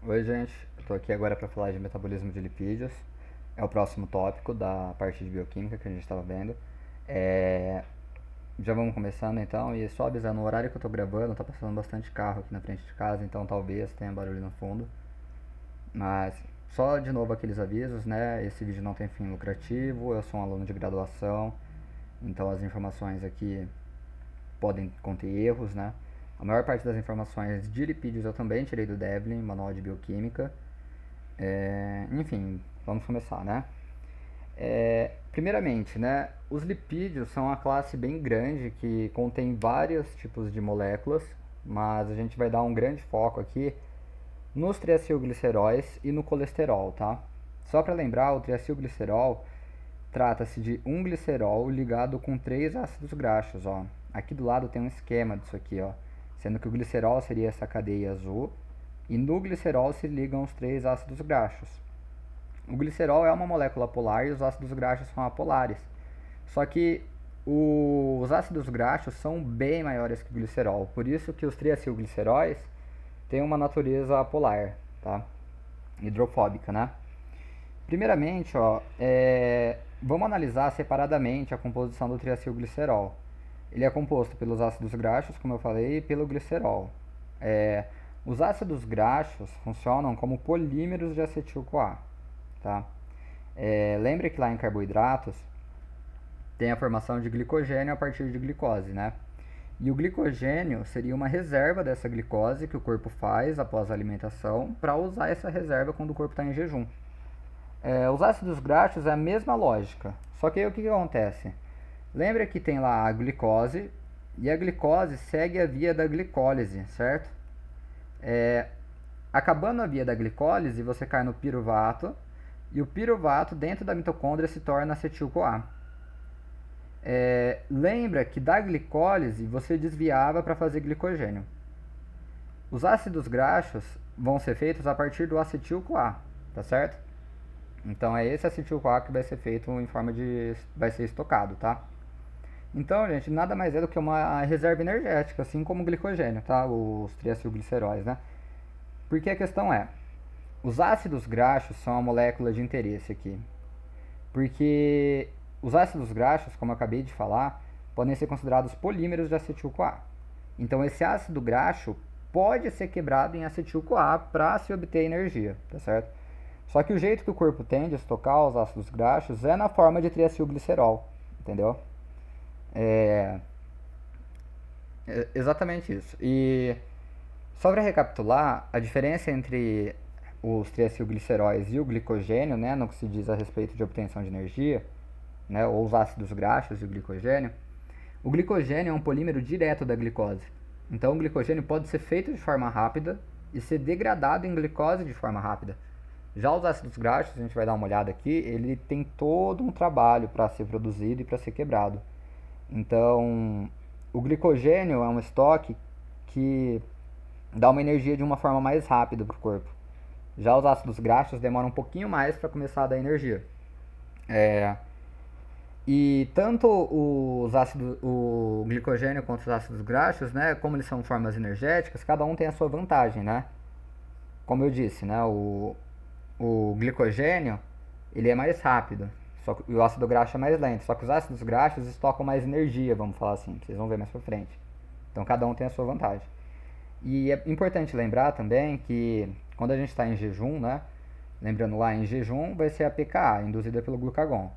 Oi, gente. Eu tô aqui agora para falar de metabolismo de lipídios. É o próximo tópico da parte de bioquímica que a gente estava vendo. É... Já vamos começando então. E só avisando, o horário que eu tô gravando, tá passando bastante carro aqui na frente de casa, então talvez tenha barulho no fundo. Mas só de novo aqueles avisos, né? Esse vídeo não tem fim lucrativo, eu sou um aluno de graduação, então as informações aqui podem conter erros, né? A maior parte das informações de lipídios eu também tirei do Devlin, Manual de Bioquímica. Enfim, vamos começar, né? Primeiramente, né, os lipídios são uma classe bem grande que contém vários tipos de moléculas, mas a gente vai dar um grande foco aqui nos triacilgliceróis e no colesterol, tá? Só para lembrar, o triacilglicerol trata-se de um glicerol ligado com três ácidos graxos, ó. Aqui do lado tem um esquema disso aqui, ó, sendo que o glicerol seria essa cadeia azul e no glicerol se ligam os três ácidos graxos. O glicerol é uma molécula polar e os ácidos graxos são apolares. Só que os ácidos graxos são bem maiores que o glicerol, por isso que os triacilgliceróis têm uma natureza apolar, tá? Hidrofóbica, né? Primeiramente, ó, vamos analisar separadamente a composição do triacilglicerol. Ele é composto pelos ácidos graxos, como eu falei, e pelo glicerol. Os ácidos graxos funcionam como polímeros de acetil-CoA. Tá? Lembra que lá em carboidratos tem a formação de glicogênio a partir de glicose, né? E o glicogênio seria uma reserva dessa glicose que o corpo faz após a alimentação para usar essa reserva quando o corpo está em jejum. Os ácidos graxos é a mesma lógica, só que aí o que acontece? Lembra que tem lá a glicose e a glicose segue a via da glicólise, certo? Acabando a via da glicólise, você cai no piruvato e o piruvato dentro da mitocôndria se torna acetil-CoA. Lembra que da glicólise você desviava para fazer glicogênio. Os ácidos graxos vão ser feitos a partir do acetil-CoA, tá certo? Então é esse acetil-CoA que vai ser feito em forma de... vai ser estocado, tá? Então, gente, nada mais é do que uma reserva energética, assim como o glicogênio, tá? Os triacilgliceróis, né? Porque a questão é, os ácidos graxos são a molécula de interesse aqui. Porque os ácidos graxos, como eu acabei de falar, podem ser considerados polímeros de acetil-CoA. Então esse ácido graxo pode ser quebrado em acetil-CoA para se obter energia, tá certo? Só que o jeito que o corpo tem de estocar os ácidos graxos é na forma de triacilglicerol, entendeu? Exatamente isso. E só para recapitular, a diferença entre os triacilgliceróis e o glicogênio, né, no que se diz a respeito de obtenção de energia, né, ou os ácidos graxos e o glicogênio é um polímero direto da glicose. Então o glicogênio pode ser feito de forma rápida e ser degradado em glicose de forma rápida. Já os ácidos graxos, a gente vai dar uma olhada aqui, ele tem todo um trabalho para ser produzido e para ser quebrado. Então, o glicogênio é um estoque que dá uma energia de uma forma mais rápida para o corpo. Já os ácidos graxos demoram um pouquinho mais para começar a dar energia. E tanto o glicogênio quanto os ácidos graxos, né, como eles são formas energéticas, cada um tem a sua vantagem, né? Como eu disse, né, o glicogênio ele é mais rápido, e o ácido graxo é mais lento. Só que os ácidos graxos estocam mais energia, vamos falar assim, vocês vão ver mais pra frente. Então cada um tem a sua vantagem. E é importante lembrar também que quando a gente está em jejum, né? Lembrando lá, em jejum vai ser a pKa, induzida pelo glucagon.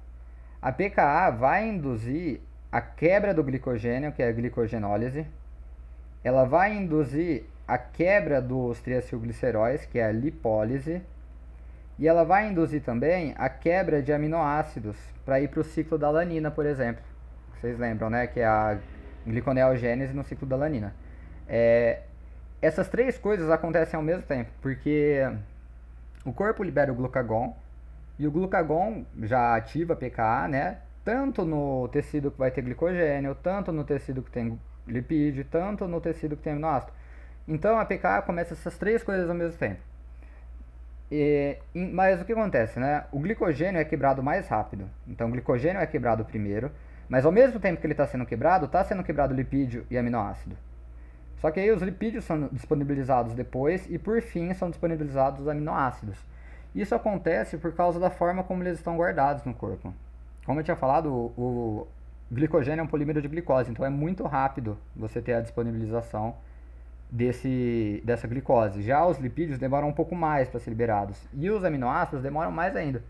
A pKa vai induzir a quebra do glicogênio, que é a glicogenólise. Ela vai induzir a quebra dos triacilgliceróis, que é a lipólise. E ela vai induzir também a quebra de aminoácidos para ir para o ciclo da alanina, por exemplo. Vocês lembram, né? Que é a gliconeogênese no ciclo da alanina. Essas três coisas acontecem ao mesmo tempo, porque o corpo libera o glucagon e o glucagon já ativa a pKa, né? Tanto no tecido que vai ter glicogênio, tanto no tecido que tem lipídio, tanto no tecido que tem aminoácido. Então a pKa começa essas três coisas ao mesmo tempo. Mas o que acontece, né? O glicogênio é quebrado mais rápido. Então o glicogênio é quebrado primeiro, mas ao mesmo tempo que ele está sendo quebrado lipídio e aminoácido. Só que aí os lipídios são disponibilizados depois e por fim são disponibilizados os aminoácidos. Isso acontece por causa da forma como eles estão guardados no corpo. Como eu tinha falado, o glicogênio é um polímero de glicose, então é muito rápido você ter a disponibilização dessa glicose. Já os lipídios demoram um pouco mais para ser liberados e os aminoácidos demoram mais ainda.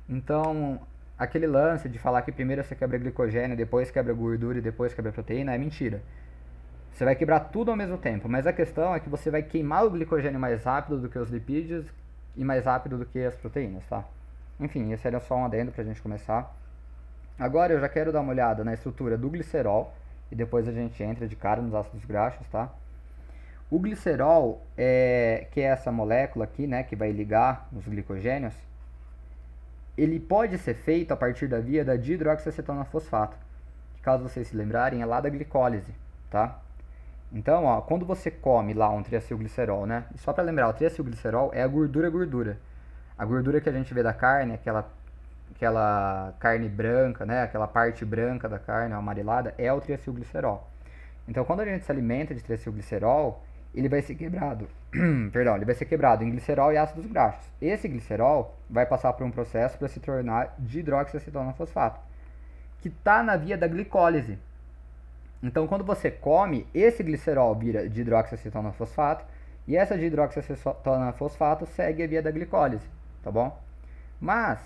Então, aquele lance de falar que primeiro você quebra glicogênio, depois quebra gordura e depois quebra proteína é mentira. Você vai quebrar tudo ao mesmo tempo, mas a questão é que você vai queimar o glicogênio mais rápido do que os lipídios e mais rápido do que as proteínas, tá? Enfim, esse era só um adendo pra gente começar. Agora eu já quero dar uma olhada na estrutura do glicerol e depois a gente entra de cara nos ácidos graxos, tá? O glicerol, que é essa molécula aqui, né, que vai ligar os glicogênios, ele pode ser feito a partir da via da dihidroxiacetona fosfato, que caso vocês se lembrarem é lá da glicólise, tá? Então, ó, quando você come lá um triacilglicerol, né? E só para lembrar, o triacilglicerol é a gordura. A gordura que a gente vê da carne, aquela carne branca, né? Aquela parte branca da carne amarelada, é o triacilglicerol. Então, quando a gente se alimenta de triacilglicerol, ele vai ser quebrado, perdão, ele vai ser quebrado em glicerol e ácidos graxos. Esse glicerol vai passar por um processo para se tornar dihidroxiacetona fosfato, que está na via da glicólise. Então, quando você come, esse glicerol vira dihidroxiacetona fosfato e essa dihidroxiacetona fosfato segue a via da glicólise, tá bom? Mas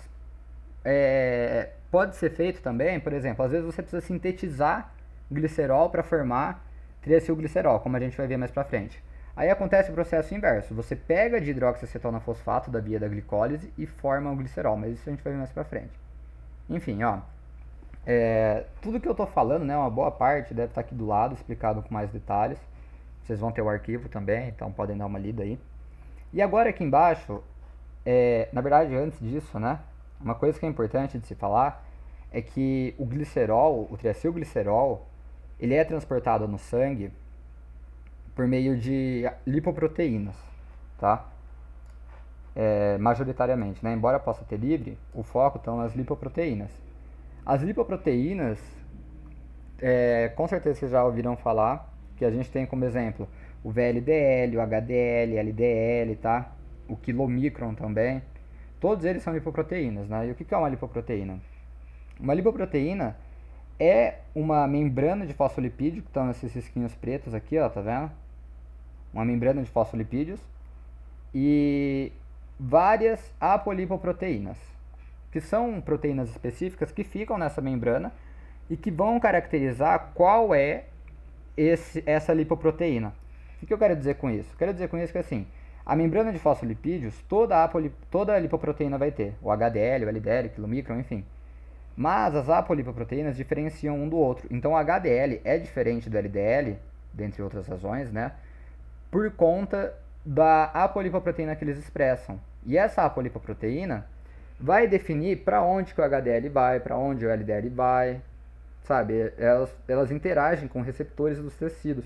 pode ser feito também, por exemplo, às vezes você precisa sintetizar glicerol para formar triacilglicerol, como a gente vai ver mais pra frente. Aí acontece o processo inverso, você pega a dihidroxiacetona fosfato da via da glicólise e forma o glicerol, mas isso a gente vai ver mais pra frente. Enfim, ó, tudo que eu tô falando, né, uma boa parte deve estar aqui do lado, explicado com mais detalhes. Vocês vão ter o arquivo também, então podem dar uma lida aí. E agora aqui embaixo, na verdade antes disso, né, uma coisa que é importante de se falar é que o glicerol, o triacilglicerol, ele é transportado no sangue por meio de lipoproteínas, tá? Majoritariamente, né? Embora possa ter livre, o foco estão nas lipoproteínas. As lipoproteínas, com certeza vocês já ouviram falar, que a gente tem como exemplo o VLDL, o HDL, LDL, tá? O quilomicron também. Todos eles são lipoproteínas, né? E o que é uma lipoproteína? Uma lipoproteína é uma membrana de fosfolipídio, que estão esses risquinhos pretos aqui, ó, tá vendo? Uma membrana de fosfolipídios e várias apolipoproteínas, que são proteínas específicas que ficam nessa membrana e que vão caracterizar qual é essa lipoproteína. O que eu quero dizer com isso? Quero dizer com isso que assim, a membrana de fosfolipídios, toda a lipoproteína vai ter, o HDL, o LDL, o quilomicron, enfim. Mas as apolipoproteínas diferenciam um do outro. Então o HDL é diferente do LDL, dentre outras razões, né? Por conta da apolipoproteína que eles expressam. E essa apolipoproteína vai definir para onde que o HDL vai, para onde o LDL vai, sabe? Elas interagem com receptores dos tecidos.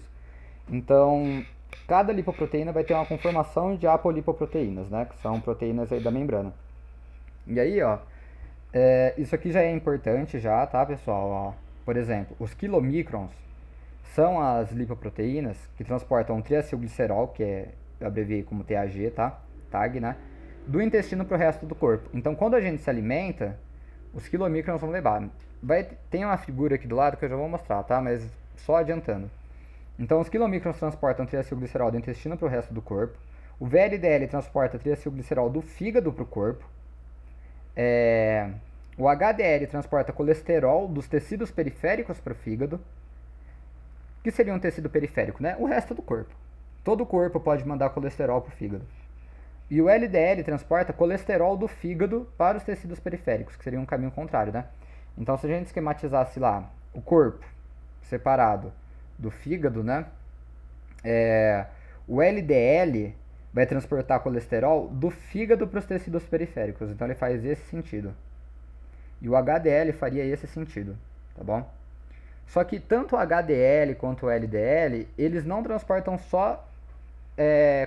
Então, cada lipoproteína vai ter uma conformação de apolipoproteínas, né? Que são proteínas aí da membrana. E aí, ó, isso aqui já é importante já, tá, pessoal? Ó, por exemplo, os quilomicrons são as lipoproteínas que transportam o triacilglicerol, que eu abreviei como TAG, tá? TAG, né? Do intestino para o resto do corpo. Então, quando a gente se alimenta, os quilomicrons vão levar. Tem uma figura aqui do lado que eu já vou mostrar, tá? Mas só adiantando. Então, os quilomicrons transportam triacilglicerol do intestino para o resto do corpo. O VLDL transporta triacilglicerol do fígado para o corpo. O HDL transporta colesterol dos tecidos periféricos para o fígado. O que seria um tecido periférico, né? O resto do corpo. Todo o corpo pode mandar colesterol para o fígado. E o LDL transporta colesterol do fígado para os tecidos periféricos, que seria um caminho contrário, né? Então, se a gente esquematizasse lá o corpo separado do fígado, né? O LDL vai transportar colesterol do fígado para os tecidos periféricos. Então, ele faz esse sentido. E o HDL faria esse sentido, tá bom? Só que tanto o HDL quanto o LDL, eles não transportam só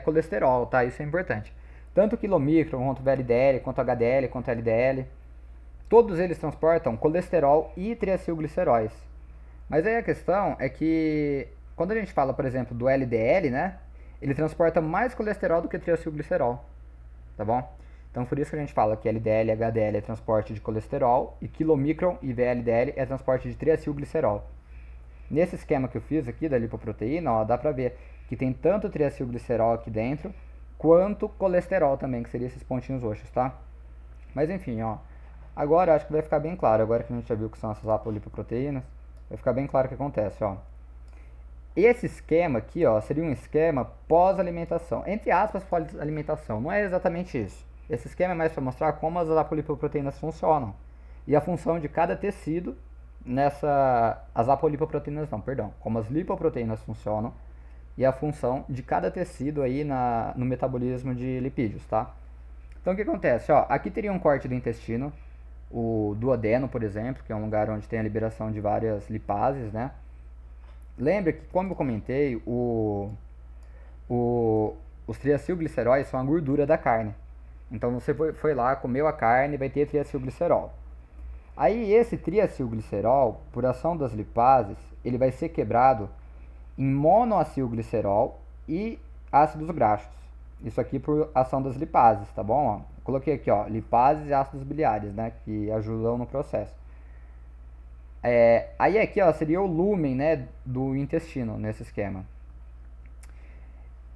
colesterol, tá? Isso é importante. Tanto o quilomicron, quanto o VLDL, quanto o HDL, quanto o LDL, todos eles transportam colesterol e triacilgliceróis. Mas aí a questão é que quando a gente fala, por exemplo, do LDL, né? Ele transporta mais colesterol do que triacilglicerol, tá bom? Então, por isso que a gente fala que LDL e HDL é transporte de colesterol e quilomicron e VLDL é transporte de triacilglicerol. Nesse esquema que eu fiz aqui da lipoproteína, ó, dá pra ver que tem tanto triacilglicerol aqui dentro, quanto colesterol também, que seriam esses pontinhos roxos, tá? Mas enfim, ó, agora acho que vai ficar bem claro, agora que a gente já viu que são essas apolipoproteínas, vai ficar bem claro o que acontece, ó. Esse esquema aqui, ó, seria um esquema pós-alimentação. Entre aspas, pós-alimentação. Não é exatamente isso. Esse esquema é mais para mostrar como as apolipoproteínas funcionam. E a função de cada tecido nessa... As apolipoproteínas não, perdão. Como as lipoproteínas funcionam. E a função de cada tecido aí no metabolismo de lipídios, tá? Então o que acontece? Ó, aqui teria um corte do intestino. O duodeno, por exemplo, que é um lugar onde tem a liberação de várias lipases, né? Lembra que, como eu comentei, os triacilgliceróis são a gordura da carne. Então você foi lá, comeu a carne, vai ter triacilglicerol. Aí esse triacilglicerol, por ação das lipases, ele vai ser quebrado em monoacilglicerol e ácidos graxos. Isso aqui por ação das lipases, tá bom? Ó, coloquei aqui, ó, lipases e ácidos biliares, né, que ajudam no processo. Aí aqui, ó, seria o lúmen, né, do intestino nesse esquema.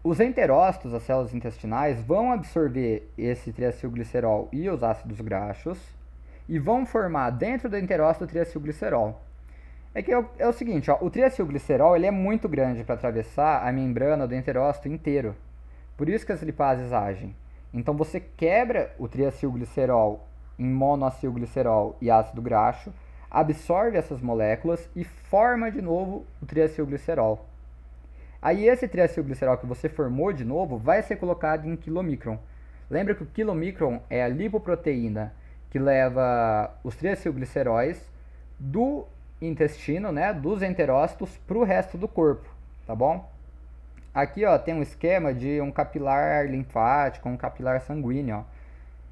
Os enterócitos, as células intestinais, vão absorver esse triacilglicerol e os ácidos graxos e vão formar dentro do enterócito o triacilglicerol. É que é o seguinte, ó, o triacilglicerol ele é muito grande para atravessar a membrana do enterócito inteiro. Por isso que as lipases agem. Então você quebra o triacilglicerol em monoacilglicerol e ácido graxo, absorve essas moléculas e forma de novo o triacilglicerol. Aí esse triacilglicerol que você formou de novo vai ser colocado em quilomicron. Lembra que o quilomicron é a lipoproteína que leva os triacilgliceróis do intestino, né, dos enterócitos para o resto do corpo, tá bom? Aqui, ó, tem um esquema de um capilar linfático, um capilar sanguíneo, ó.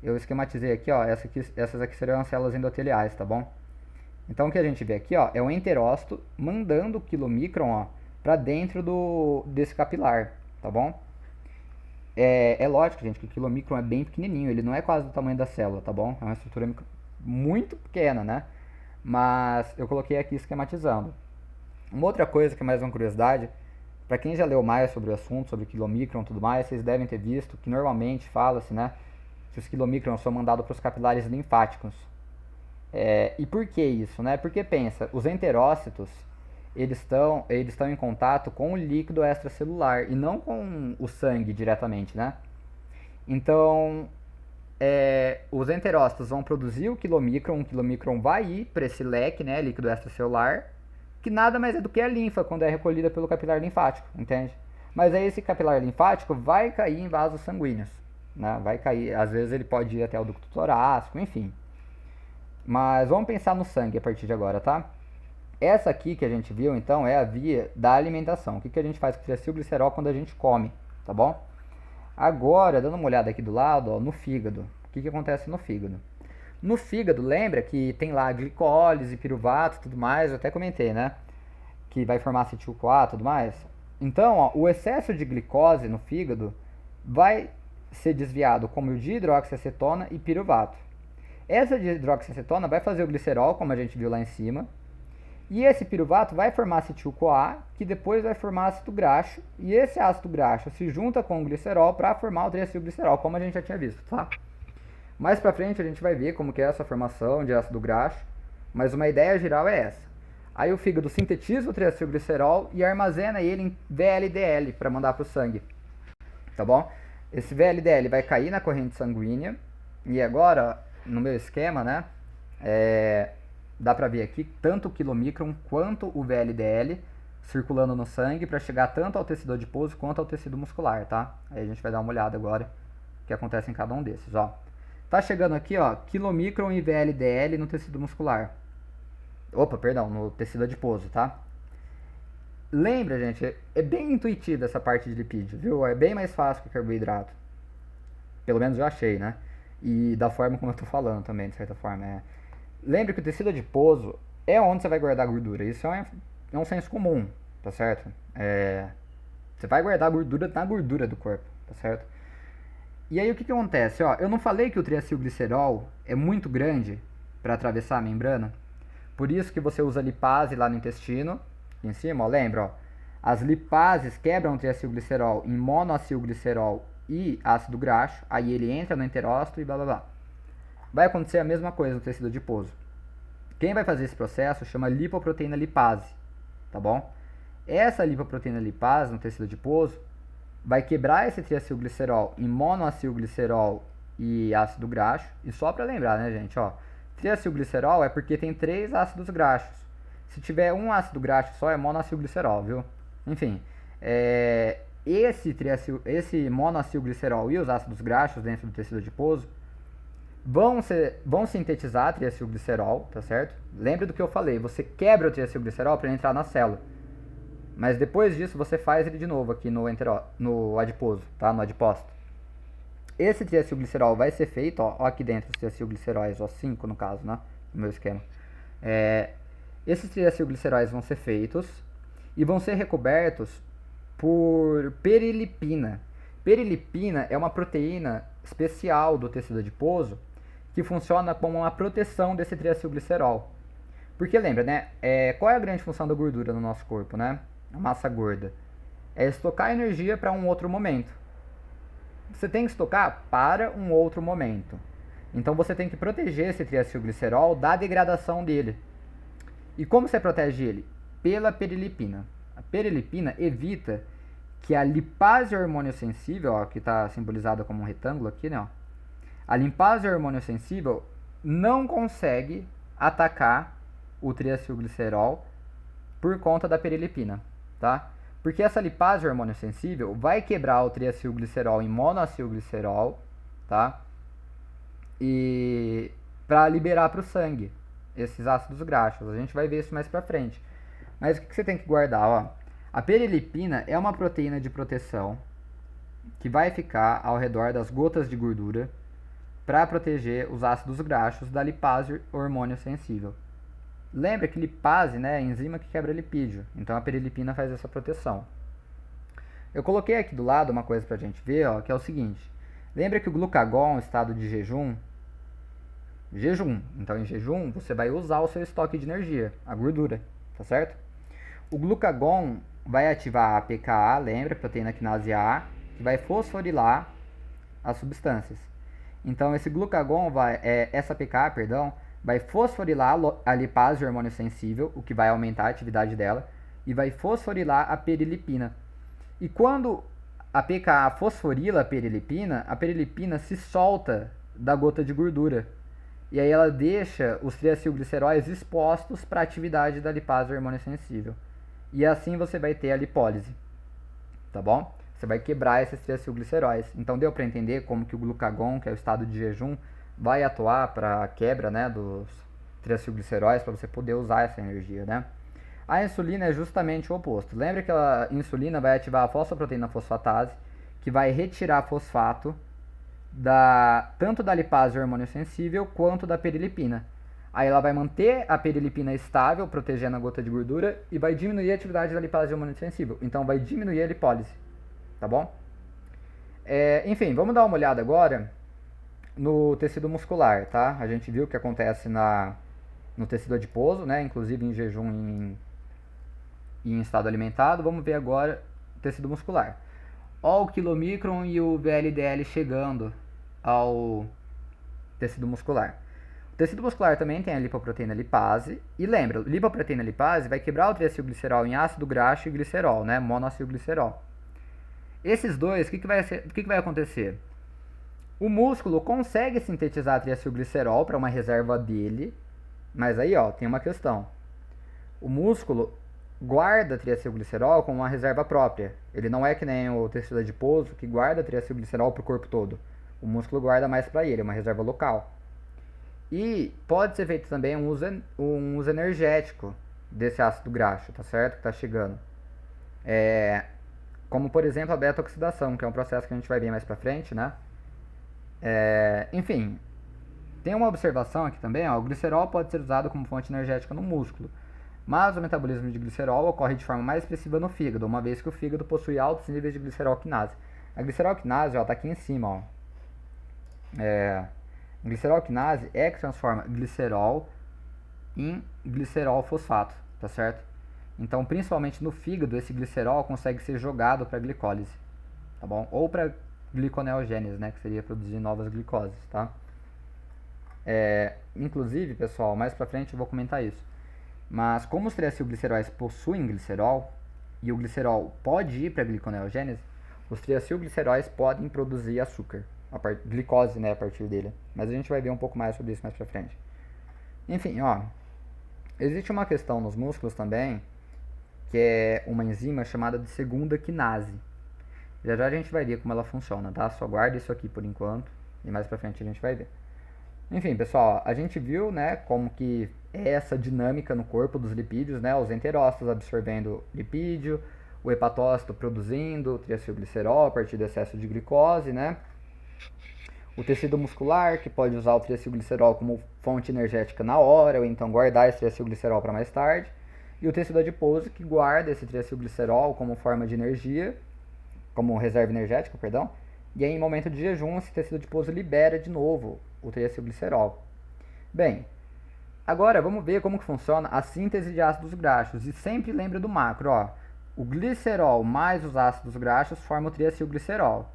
Eu esquematizei aqui, ó, essas aqui serão as células endoteliais, tá bom? Então o que a gente vê aqui, ó, é o enterócito mandando o quilomicron, ó, para dentro desse capilar, tá bom? É lógico, gente, que o quilomicron é bem pequenininho, ele não é quase do tamanho da célula, tá bom? É uma estrutura muito pequena, né? Mas eu coloquei aqui esquematizando. Uma outra coisa que é mais uma curiosidade, para quem já leu mais sobre o assunto, sobre quilomicron e tudo mais, vocês devem ter visto que normalmente fala-se, né, que os quilomicrons são mandados para os capilares linfáticos. E por que isso, né? Porque pensa, os enterócitos, eles estão em contato com o líquido extracelular e não com o sangue diretamente, né? Então, os enterócitos vão produzir o quilomicron vai ir para esse leque, né, líquido extracelular, que nada mais é do que a linfa quando é recolhida pelo capilar linfático, entende? Mas aí esse capilar linfático vai cair em vasos sanguíneos, né? Vai cair, às vezes ele pode ir até o ducto torácico, enfim. Mas vamos pensar no sangue a partir de agora, tá? Essa aqui que a gente viu, então, é a via da alimentação. O que a gente faz com o triacilglicerol quando a gente come, tá bom? Agora, dando uma olhada aqui do lado, ó, no fígado. O que acontece no fígado? No fígado, lembra que tem lá glicólise, piruvato e tudo mais, eu até comentei, né? Que vai formar acetil-CoA e tudo mais. Então, ó, o excesso de glicose no fígado vai ser desviado como de hidroxiacetona e piruvato. Essa de hidroxiacetona vai fazer o glicerol, como a gente viu lá em cima. E esse piruvato vai formar acetil-CoA, que depois vai formar ácido graxo. E esse ácido graxo se junta com o glicerol para formar o triacilglicerol, como a gente já tinha visto, tá? Mais pra frente a gente vai ver como que é essa formação de ácido graxo, mas uma ideia geral é essa. Aí o fígado sintetiza o triacilglicerol e armazena ele em VLDL para mandar para o sangue, tá bom? Esse VLDL vai cair na corrente sanguínea e agora, no meu esquema, né, dá pra ver aqui tanto o quilomicron quanto o VLDL circulando no sangue para chegar tanto ao tecido adiposo quanto ao tecido muscular, tá? Aí a gente vai dar uma olhada agora o que acontece em cada um desses, ó. Tá chegando aqui, ó, quilomicron e VLDL no tecido muscular. Opa, perdão, no tecido adiposo, tá? Lembra, gente, é bem intuitiva essa parte de lipídio, viu? É bem mais fácil que carboidrato. Pelo menos eu achei, né? E da forma como eu tô falando também, de certa forma. Lembra que o tecido adiposo é onde você vai guardar a gordura. Isso é um senso comum. tá certo? Você vai guardar a gordura na gordura do corpo, tá certo? E aí o que acontece? Ó, eu não falei que o triacilglicerol é muito grande para atravessar a membrana? Por isso que você usa lipase lá no intestino, aqui em cima, ó, lembra? Ó, as lipases quebram o triacilglicerol em monoacilglicerol e ácido graxo, aí ele entra no enterócito e blá blá blá. Vai acontecer a mesma coisa no tecido adiposo. Quem vai fazer esse processo chama lipoproteína lipase, tá bom? Essa lipoproteína lipase no tecido adiposo vai quebrar esse triacilglicerol em monoacilglicerol e ácido graxo. E só para lembrar, né, gente, ó, triacilglicerol é porque tem 3 ácidos graxos. Se tiver um ácido graxo só é monoacilglicerol, viu? Enfim, esse monoacilglicerol e os ácidos graxos dentro do tecido adiposo vão sintetizar triacilglicerol, tá certo? Lembra do que eu falei, você quebra o triacilglicerol para ele entrar na célula. Mas depois disso você faz ele de novo aqui no adiposo, tá? No adipócito. Esse triacilglicerol vai ser feito, ó aqui dentro os triacilgliceróis, ó 5 no caso, né? No meu esquema. Esses triacilgliceróis vão ser feitos e vão ser recobertos por perilipina. Perilipina é uma proteína especial do tecido adiposo que funciona como uma proteção desse triacilglicerol. Porque lembra, né? Qual é a grande função da gordura no nosso corpo, né? A massa gorda. É estocar energia para um outro momento. Você tem que estocar para um outro momento. Então você tem que proteger esse triacilglicerol da degradação dele. E como você protege ele? Pela perilipina. A perilipina evita que a lipase hormônio sensível, ó, que está simbolizada como um retângulo aqui, né? Ó, a lipase hormônio sensível não consegue atacar o triacilglicerol por conta da perilipina, tá? Porque essa lipase hormônio sensível vai quebrar o triacilglicerol em monoacilglicerol, tá? E para liberar para o sangue esses ácidos graxos. A gente vai ver isso mais pra frente. Mas o que você tem que guardar, ó? A perilipina é uma proteína de proteção que vai ficar ao redor das gotas de gordura para proteger os ácidos graxos da lipase hormônio sensível. Lembra que lipase, né, é a enzima que quebra lipídio. Então a perilipina faz essa proteção. Eu coloquei aqui do lado uma coisa pra gente ver, ó, que é o seguinte. Lembra que o glucagon, estado de jejum, então em jejum você vai usar o seu estoque de energia, a gordura, tá certo? O glucagon vai ativar a PKA, lembra, proteína quinase A, que vai fosforilar as substâncias. Então esse glucagon essa PKA, perdão, vai fosforilar a lipase hormônio sensível, o que vai aumentar a atividade dela, e vai fosforilar a perilipina. E quando a PKA fosforila a perilipina se solta da gota de gordura. E aí ela deixa os triacilgliceróis expostos para a atividade da lipase hormônio sensível. E assim você vai ter a lipólise, tá bom? Você vai quebrar esses triacilgliceróis. Então deu para entender como que o glucagon, que é o estado de jejum, vai atuar para a quebra, né, dos triacilgliceróis, para você poder usar essa energia, né? A insulina é justamente o oposto. Lembra que a insulina vai ativar a fosfoproteína fosfatase, que vai retirar fosfato tanto da lipase hormônio sensível quanto da perilipina. Aí ela vai manter a perilipina estável, protegendo a gota de gordura, e vai diminuir a atividade da lipase hormônio sensível. Então vai diminuir a lipólise, tá bom? Enfim, vamos dar uma olhada agora no tecido muscular, tá? A gente viu o que acontece no tecido adiposo, né? Inclusive em jejum e em estado alimentado. Vamos ver agora o tecido muscular. Ó o quilomicron e o VLDL chegando ao tecido muscular. O tecido muscular também tem a lipoproteína lipase. E lembra, lipoproteína lipase vai quebrar o triacilglicerol em ácido graxo e glicerol, né? Monoacilglicerol. Esses dois, o que vai acontecer? O músculo consegue sintetizar triacilglicerol para uma reserva dele, mas aí ó, tem uma questão. O músculo guarda triacilglicerol como uma reserva própria. Ele não é que nem o tecido adiposo que guarda triacilglicerol para o corpo todo. O músculo guarda mais para ele, é uma reserva local. E pode ser feito também um uso energético desse ácido graxo, tá certo? Que está chegando. Como por exemplo a beta-oxidação, que é um processo que a gente vai ver mais para frente, né? Enfim, tem uma observação aqui também, ó, o glicerol pode ser usado como fonte energética no músculo, Mas o metabolismo de glicerol ocorre de forma mais expressiva no fígado, uma vez que o fígado possui altos níveis de glicerol-quinase. A glicerol-quinase está aqui em cima, ó. A glicerol-quinase é que transforma glicerol em glicerol fosfato, tá certo? Então, principalmente no fígado, esse glicerol consegue ser jogado para glicólise, tá bom? Ou para gliconeogênese, né, que seria produzir novas glicoses, tá? Inclusive, pessoal, mais pra frente eu vou comentar isso. Mas como os triacilgliceróis possuem glicerol e o glicerol pode ir para gliconeogênese, os triacilgliceróis podem produzir açúcar, glicose, né, a partir dele. Mas a gente vai ver um pouco mais sobre isso mais pra frente. Enfim, ó, existe uma questão nos músculos também, que é uma enzima chamada de segunda quinase. Já já a gente vai ver como ela funciona, tá? Só guarda isso aqui por enquanto e mais pra frente a gente vai ver. Enfim, pessoal, a gente viu, né, como que é essa dinâmica no corpo dos lipídios, né? Os enterócitos absorvendo lipídio, o hepatócito produzindo triacilglicerol a partir do excesso de glicose, né? O tecido muscular, que pode usar o triacilglicerol como fonte energética na hora, ou então guardar esse triacilglicerol para mais tarde. E o tecido adiposo, que guarda esse triacilglicerol como forma de energia, como reserva energética, perdão. E aí, em momento de jejum, esse tecido adiposo libera de novo o triacilglicerol. Bem, agora vamos ver como que funciona a síntese de ácidos graxos. E sempre lembra do macro, ó. O glicerol mais os ácidos graxos formam o triacilglicerol.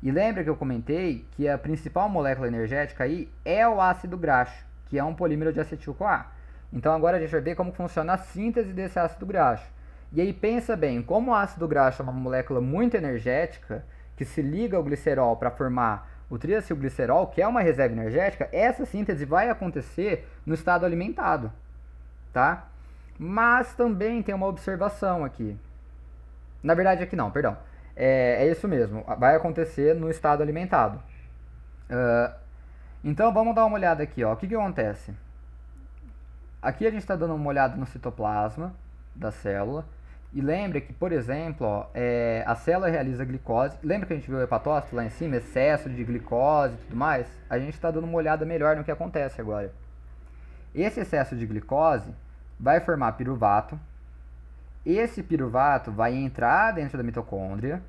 E lembra que eu comentei que a principal molécula energética aí é o ácido graxo, que é um polímero de acetil-CoA. Então agora a gente vai ver como funciona a síntese desse ácido graxo. E aí pensa bem, como o ácido graxo é uma molécula muito energética, que se liga ao glicerol para formar o triacilglicerol, que é uma reserva energética, essa síntese vai acontecer no estado alimentado, tá? Mas também tem uma observação aqui. Na verdade aqui não, perdão. É isso mesmo, vai acontecer no estado alimentado. Então vamos dar uma olhada aqui, ó. O que acontece? Aqui a gente está dando uma olhada no citoplasma da célula. E lembra que, por exemplo, ó, a célula realiza glicose. Lembra que a gente viu o hepatócito lá em cima, excesso de glicose e tudo mais? A gente está dando uma olhada melhor no que acontece agora. Esse excesso de glicose vai formar piruvato. Esse piruvato vai entrar dentro da mitocôndria.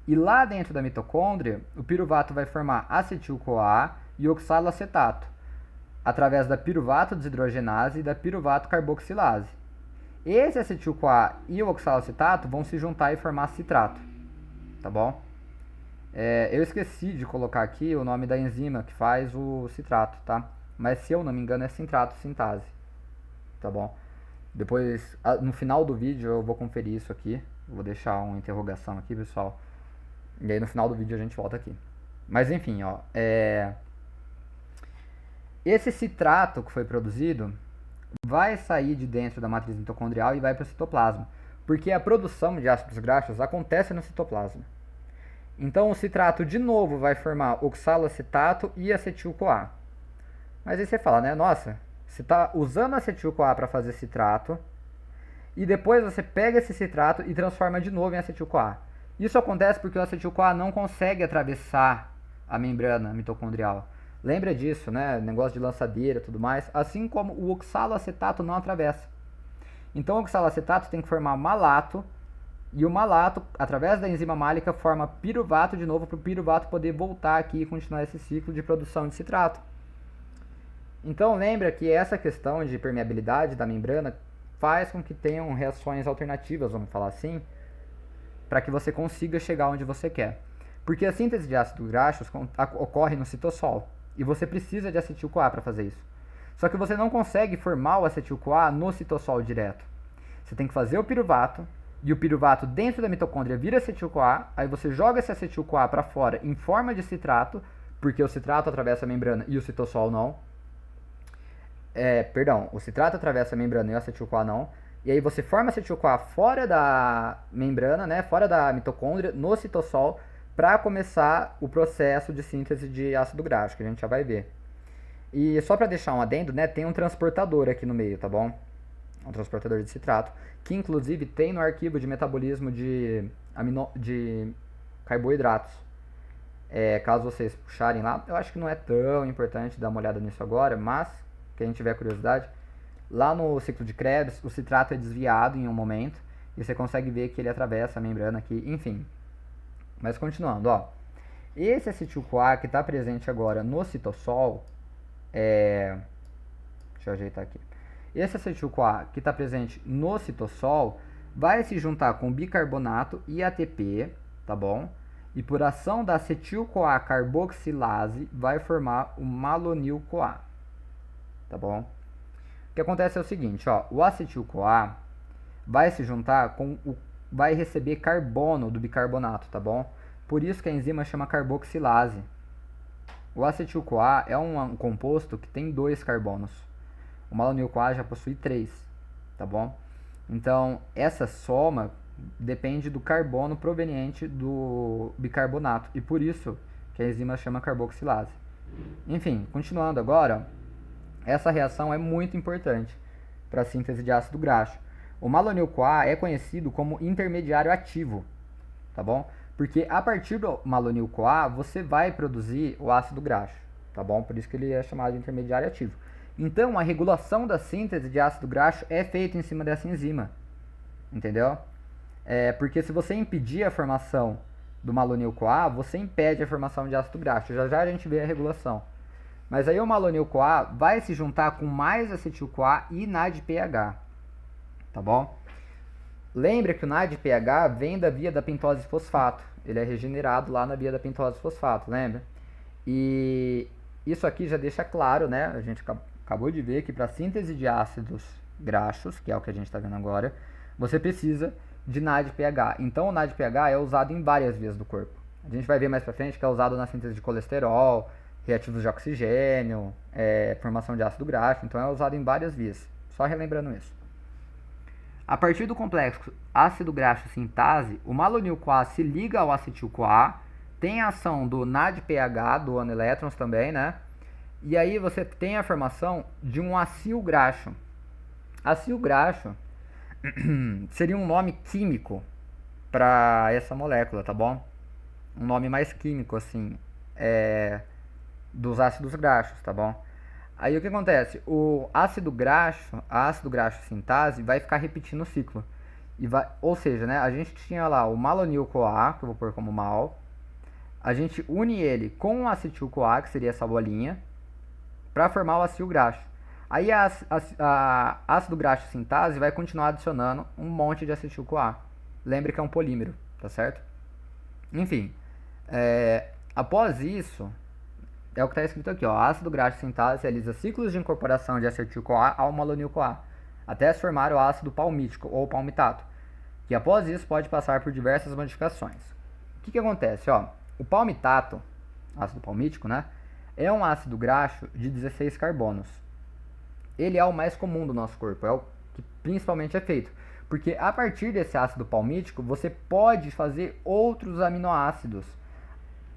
E lá dentro da mitocôndria, o piruvato vai formar acetil-CoA e oxaloacetato, através da piruvato desidrogenase e da piruvato carboxilase. Esse acetil-CoA e o oxaloacetato vão se juntar e formar citrato, tá bom? Eu esqueci de colocar aqui o nome da enzima que faz o citrato, tá? Mas se eu não me engano é citrato sintase, tá bom? Depois, no final do vídeo eu vou conferir isso aqui, vou deixar uma interrogação aqui, pessoal. E aí no final do vídeo a gente volta aqui. Mas enfim, ó, esse citrato que foi produzido vai sair de dentro da matriz mitocondrial e vai para o citoplasma, porque a produção de ácidos graxos acontece no citoplasma. Então o citrato de novo vai formar oxaloacetato e acetil-CoA. Mas aí você fala, né, nossa, você está usando acetil-CoA para fazer citrato e depois você pega esse citrato e transforma de novo em acetil-CoA. Isso acontece porque o acetil-CoA não consegue atravessar a membrana mitocondrial. Lembra disso, né? Negócio de lançadeira e tudo mais. Assim como o oxaloacetato não atravessa. Então o oxaloacetato tem que formar malato. E o malato, através da enzima málica, forma piruvato de novo para o piruvato poder voltar aqui e continuar esse ciclo de produção de citrato. Então lembra que essa questão de permeabilidade da membrana faz com que tenham reações alternativas, vamos falar assim, para que você consiga chegar onde você quer. Porque a síntese de ácidos graxos ocorre no citossol. E você precisa de acetil-CoA para fazer isso. Só que você não consegue formar o acetil-CoA no citossol direto. Você tem que fazer o piruvato, e o piruvato dentro da mitocôndria vira acetil-CoA, aí você joga esse acetil-CoA para fora em forma de citrato, porque o citrato atravessa a membrana e o citossol não. O citrato atravessa a membrana e o acetil-CoA não. E aí você forma acetil-CoA fora da membrana, né, fora da mitocôndria, no citossol, para começar o processo de síntese de ácido graxo, que a gente já vai ver. E só para deixar um adendo, né, tem um transportador aqui no meio, tá bom? Um transportador de citrato, que inclusive tem no arquivo de metabolismo de carboidratos. Caso vocês puxarem lá, eu acho que não é tão importante dar uma olhada nisso agora, mas quem tiver curiosidade, lá no ciclo de Krebs, o citrato é desviado em um momento, e você consegue ver que ele atravessa a membrana aqui, enfim. Mas continuando, ó. Esse acetil-CoA que está presente agora no citossol, deixa eu ajeitar aqui. Esse acetil-CoA que está presente no citossol vai se juntar com bicarbonato e ATP, tá bom? E por ação da acetil-CoA carboxilase vai formar o malonil-CoA, tá bom? O que acontece é o seguinte, ó, o acetil-CoA vai se juntar com vai receber carbono do bicarbonato, tá bom? Por isso que a enzima chama carboxilase. O acetil-CoA é um composto que tem 2 carbonos. O malonil-CoA já possui 3, tá bom? Então, essa soma depende do carbono proveniente do bicarbonato, e por isso que a enzima chama carboxilase. Enfim, continuando agora, essa reação é muito importante para a síntese de ácido graxo. O malonil-CoA é conhecido como intermediário ativo, tá bom? Porque a partir do malonil-CoA você vai produzir o ácido graxo, tá bom? Por isso que ele é chamado de intermediário ativo. Então, a regulação da síntese de ácido graxo é feita em cima dessa enzima, entendeu? Porque se você impedir a formação do malonil-CoA, você impede a formação de ácido graxo. Já já a gente vê a regulação. Mas aí o malonil-CoA vai se juntar com mais acetil-CoA e NADPH, tá bom? Lembra que o NADPH vem da via da pentose fosfato. Ele é regenerado lá na via da pentose fosfato, lembra? E isso aqui já deixa claro, né? A gente acabou de ver que para síntese de ácidos graxos, que é o que a gente está vendo agora, você precisa de NADPH. Então o NADPH é usado em várias vias do corpo. A gente vai ver mais para frente que é usado na síntese de colesterol, reativos de oxigênio, formação de ácido graxo. Então é usado em várias vias. Só relembrando isso. A partir do complexo ácido graxo sintase, o malonil-CoA se liga ao acetil-CoA, tem a ação do NADPH, doando elétrons também, né? E aí você tem a formação de um acil graxo. Acil graxo seria um nome químico para essa molécula, tá bom? Um nome mais químico, assim, dos ácidos graxos, tá bom? Aí o que acontece? O ácido graxo, a ácido graxo sintase, vai ficar repetindo o ciclo. Ou seja, né, a gente tinha lá o malonil-CoA, que eu vou pôr como mal. A gente une ele com o acetil-CoA, que seria essa bolinha, para formar o acil graxo. Aí a ácido graxo sintase vai continuar adicionando um monte de acetil-CoA. Lembre que é um polímero, tá certo? Enfim, após isso, é o que está escrito aqui, ó. Ácido graxo sintase realiza ciclos de incorporação de acetil-CoA ao malonil-CoA, até se formar o ácido palmítico ou palmitato, que após isso pode passar por diversas modificações. O que acontece, ó? O palmitato, ácido palmítico, né, é um ácido graxo de 16 carbonos. Ele é o mais comum do nosso corpo, é o que principalmente é feito, porque a partir desse ácido palmítico você pode fazer outros aminoácidos.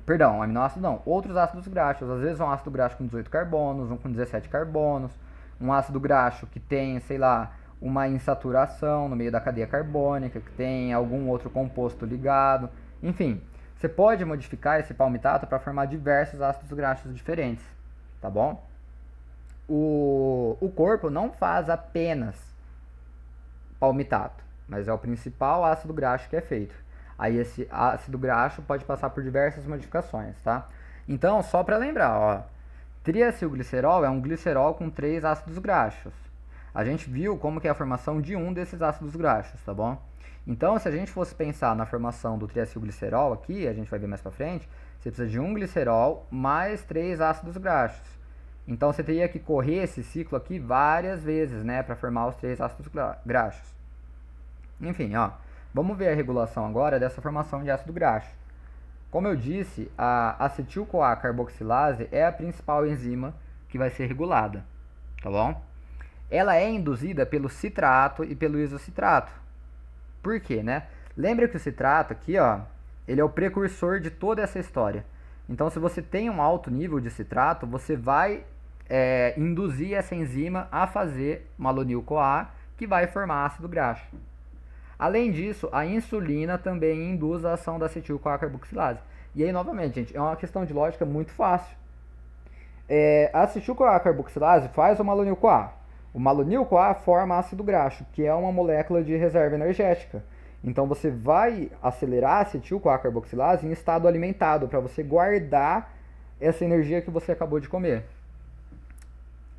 Perdão, aminoácido não, outros ácidos graxos. Às vezes um ácido graxo com 18 carbonos, um com 17 carbonos, um ácido graxo que tem, sei lá, uma insaturação no meio da cadeia carbônica, que tem algum outro composto ligado. Enfim, você pode modificar esse palmitato para formar diversos ácidos graxos diferentes, tá bom? O corpo não faz apenas palmitato, mas é o principal ácido graxo que é feito. Aí esse ácido graxo pode passar por diversas modificações, tá? Então, só para lembrar, ó, triacilglicerol é um glicerol com 3 ácidos graxos. A gente viu como que é a formação de um desses ácidos graxos, tá bom? Então, se a gente fosse pensar na formação do triacilglicerol aqui, a gente vai ver mais para frente, você precisa de um glicerol mais 3 ácidos graxos. Então, você teria que correr esse ciclo aqui várias vezes, né, para formar os 3 ácidos graxos. Enfim, ó. Vamos ver a regulação agora dessa formação de ácido graxo. Como eu disse, a acetil-CoA carboxilase é a principal enzima que vai ser regulada, tá bom? Ela é induzida pelo citrato e pelo isocitrato. Por quê, né? Lembra que o citrato aqui, ó, ele é o precursor de toda essa história. Então, se você tem um alto nível de citrato, você vai induzir essa enzima a fazer malonil-CoA, que vai formar ácido graxo. Além disso, a insulina também induz a ação da acetil-CoA carboxilase. E aí, novamente, gente, é uma questão de lógica muito fácil. A acetil-CoA carboxilase faz o malonil-CoA. O malonil-CoA forma ácido graxo, que é uma molécula de reserva energética. Então você vai acelerar a acetil-CoA carboxilase em estado alimentado, para você guardar essa energia que você acabou de comer.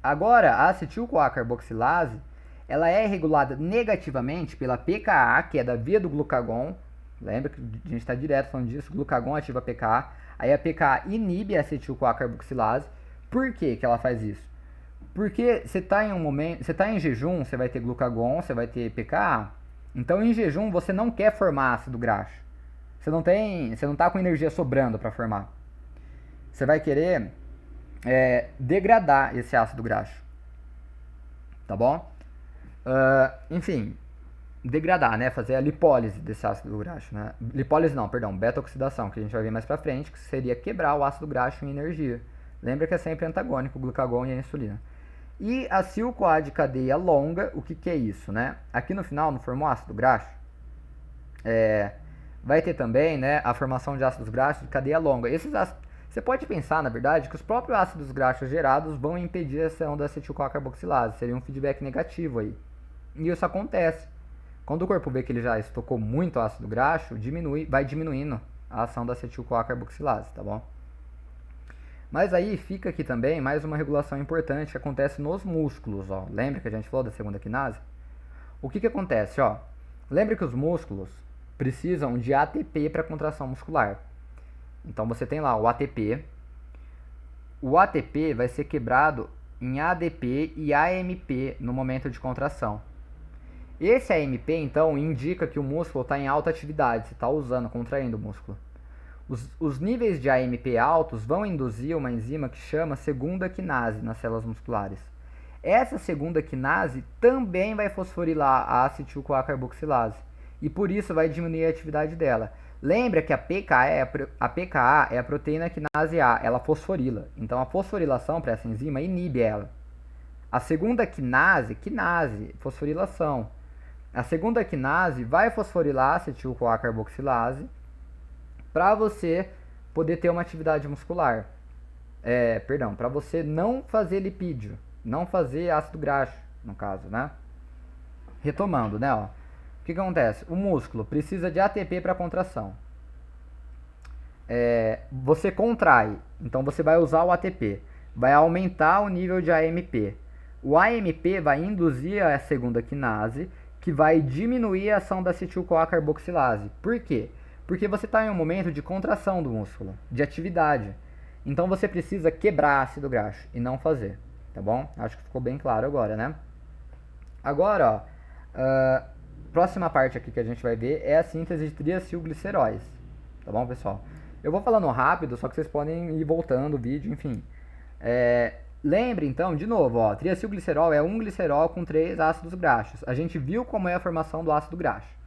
Agora, a acetil-CoA carboxilase, ela é regulada negativamente pela pKa, que é da via do glucagon. Lembra que a gente está direto falando disso, glucagon ativa a pKa. Aí a pKa inibe a acetil-CoA carboxilase. Por que que ela faz isso? Porque você está em um momento, você está em jejum, você vai ter glucagon, você vai ter pKa. Então em jejum você não quer formar ácido graxo. Você não está com energia sobrando para formar. Você vai querer degradar esse ácido graxo. Tá bom? Enfim, degradar, né? Fazer a lipólise desse ácido graxo, né? Lipólise não, perdão, beta-oxidação, que a gente vai ver mais pra frente, que seria quebrar o ácido graxo em energia. Lembra que é sempre antagônico o glucagon e a insulina. E a acetil-CoA de cadeia longa, o que que é isso, né? Aqui no final, não formou ácido graxo? Vai ter também, né, a formação de ácidos graxos de cadeia longa. Esses ácidos, você pode pensar, na verdade, que os próprios ácidos graxos gerados vão impedir a ação da acetil-CoA carboxilase. Seria um feedback negativo aí. E isso acontece. Quando o corpo vê que ele já estocou muito ácido graxo, vai diminuindo a ação da acetil-CoA carboxilase, tá bom? Mas aí fica aqui também mais uma regulação importante que acontece nos músculos, ó. Lembra que a gente falou da segunda quinase? O que que acontece, ó? Lembra que os músculos precisam de ATP para contração muscular. Então você tem lá o ATP. O ATP vai ser quebrado em ADP e AMP no momento de contração. Esse AMP, então, indica que o músculo está em alta atividade, você está usando, contraindo o músculo. Os níveis de AMP altos vão induzir uma enzima que chama segunda quinase nas células musculares. Essa segunda quinase também vai fosforilar a acetil-CoA carboxilase e por isso vai diminuir a atividade dela. Lembra que a pKa é a proteína quinase A, ela fosforila. Então a fosforilação para essa enzima inibe ela. A segunda quinase, fosforilação. A segunda quinase vai fosforilar a acetil-CoA carboxilase para você poder ter uma atividade muscular. Para você não fazer lipídio, não fazer ácido graxo, no caso, né? Retomando, né, ó. O que acontece? O músculo precisa de ATP para contração. Você contrai, então você vai usar o ATP, vai aumentar o nível de AMP. O AMP vai induzir a segunda quinase, que vai diminuir a ação da acetil-CoA carboxilase. Por quê? Porque você está em um momento de contração do músculo, de atividade. Então você precisa quebrar ácido graxo e não fazer, tá bom? Acho que ficou bem claro agora, né? Agora, ó, próxima parte aqui que a gente vai ver é a síntese de triacilgliceróis, tá bom, pessoal? Eu vou falando rápido, só que vocês podem ir voltando o vídeo, enfim. Lembre, então, de novo, ó, triacilglicerol é um glicerol com 3 ácidos graxos. A gente viu como é a formação do ácido graxo.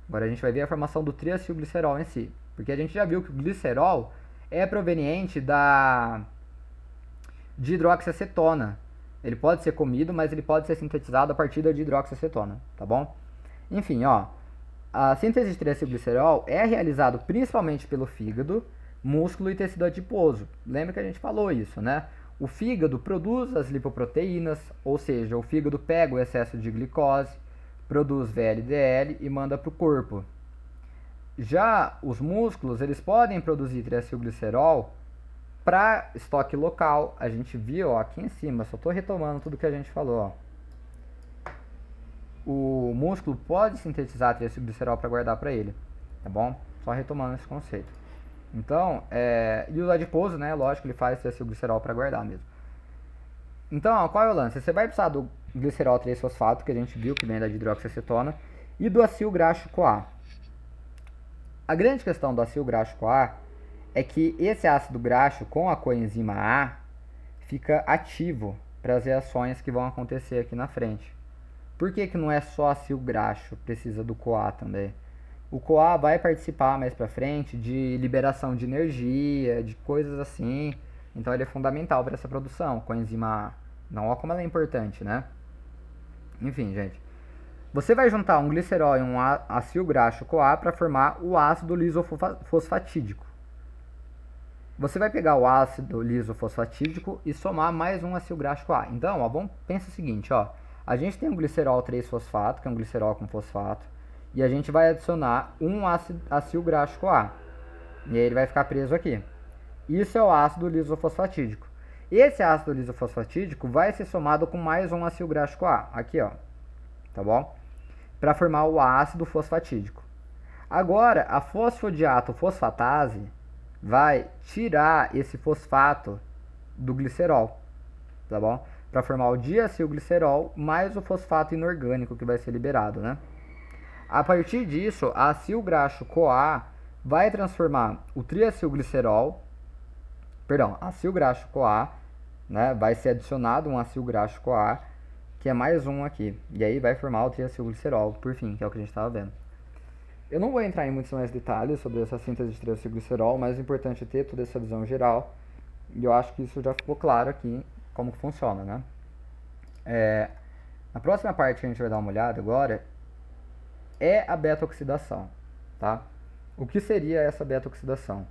Agora a gente vai ver a formação do triacilglicerol em si. Porque a gente já viu que o glicerol é proveniente de hidroxiacetona. Ele pode ser comido, mas ele pode ser sintetizado a partir da hidroxiacetona, tá bom? Enfim, ó, a síntese de triacilglicerol é realizada principalmente pelo fígado, músculo e tecido adiposo. Lembra que a gente falou isso, né? O fígado produz as lipoproteínas, ou seja, o fígado pega o excesso de glicose, produz VLDL e manda para o corpo. Já os músculos, eles podem produzir triacilglicerol para estoque local. A gente viu, ó, aqui em cima, só estou retomando tudo que a gente falou, ó. O músculo pode sintetizar triacilglicerol para guardar para ele, tá bom? Só retomando esse conceito. Então, e o adiposo, né, lógico, ele faz triacilglicerol para guardar mesmo. Então, ó, qual é o lance? Você vai precisar do glicerol 3-fosfato, que a gente viu que vem da hidroxiacetona, e do acil graxo-CoA. A grande questão do acil graxo-CoA é que esse ácido graxo com a coenzima A fica ativo para as reações que vão acontecer aqui na frente. Por que que não é só acil graxo, precisa do CoA também? O CoA vai participar mais para frente de liberação de energia, de coisas assim. Então ele é fundamental para essa produção, coenzima A. Não, olha como ela é importante, né? Enfim, gente. Você vai juntar um glicerol e um acil graxo-CoA para formar o ácido lisofosfatídico. Você vai pegar o ácido lisofosfatídico e somar mais um acil graxo-CoA. Então, ó, pensa o seguinte, ó. A gente tem um glicerol 3-fosfato, que é um glicerol com fosfato, e a gente vai adicionar um ácido acil graxo CoA. E aí ele vai ficar preso aqui. Isso é o ácido lisofosfatídico. Esse ácido lisofosfatídico vai ser somado com mais um acil graxo CoA, aqui ó, tá bom? Para formar o ácido fosfatídico. Agora, a fosfodiato fosfatase vai tirar esse fosfato do glicerol, tá bom? Para formar o diacilglicerol mais o fosfato inorgânico que vai ser liberado, né? A partir disso, a acil graxo CoA vai transformar o triacilglicerol, acil graxo CoA, né? Vai ser adicionado um acil graxo CoA, que é mais um aqui. E aí vai formar o triacilglicerol, por fim, que é o que a gente estava vendo. Eu não vou entrar em muitos mais detalhes sobre essa síntese de triacilglicerol, mas é importante ter toda essa visão geral. E eu acho que isso já ficou claro aqui como que funciona, né? A próxima parte que a gente vai dar uma olhada agora é a beta-oxidação, tá? O que seria essa beta-oxidação?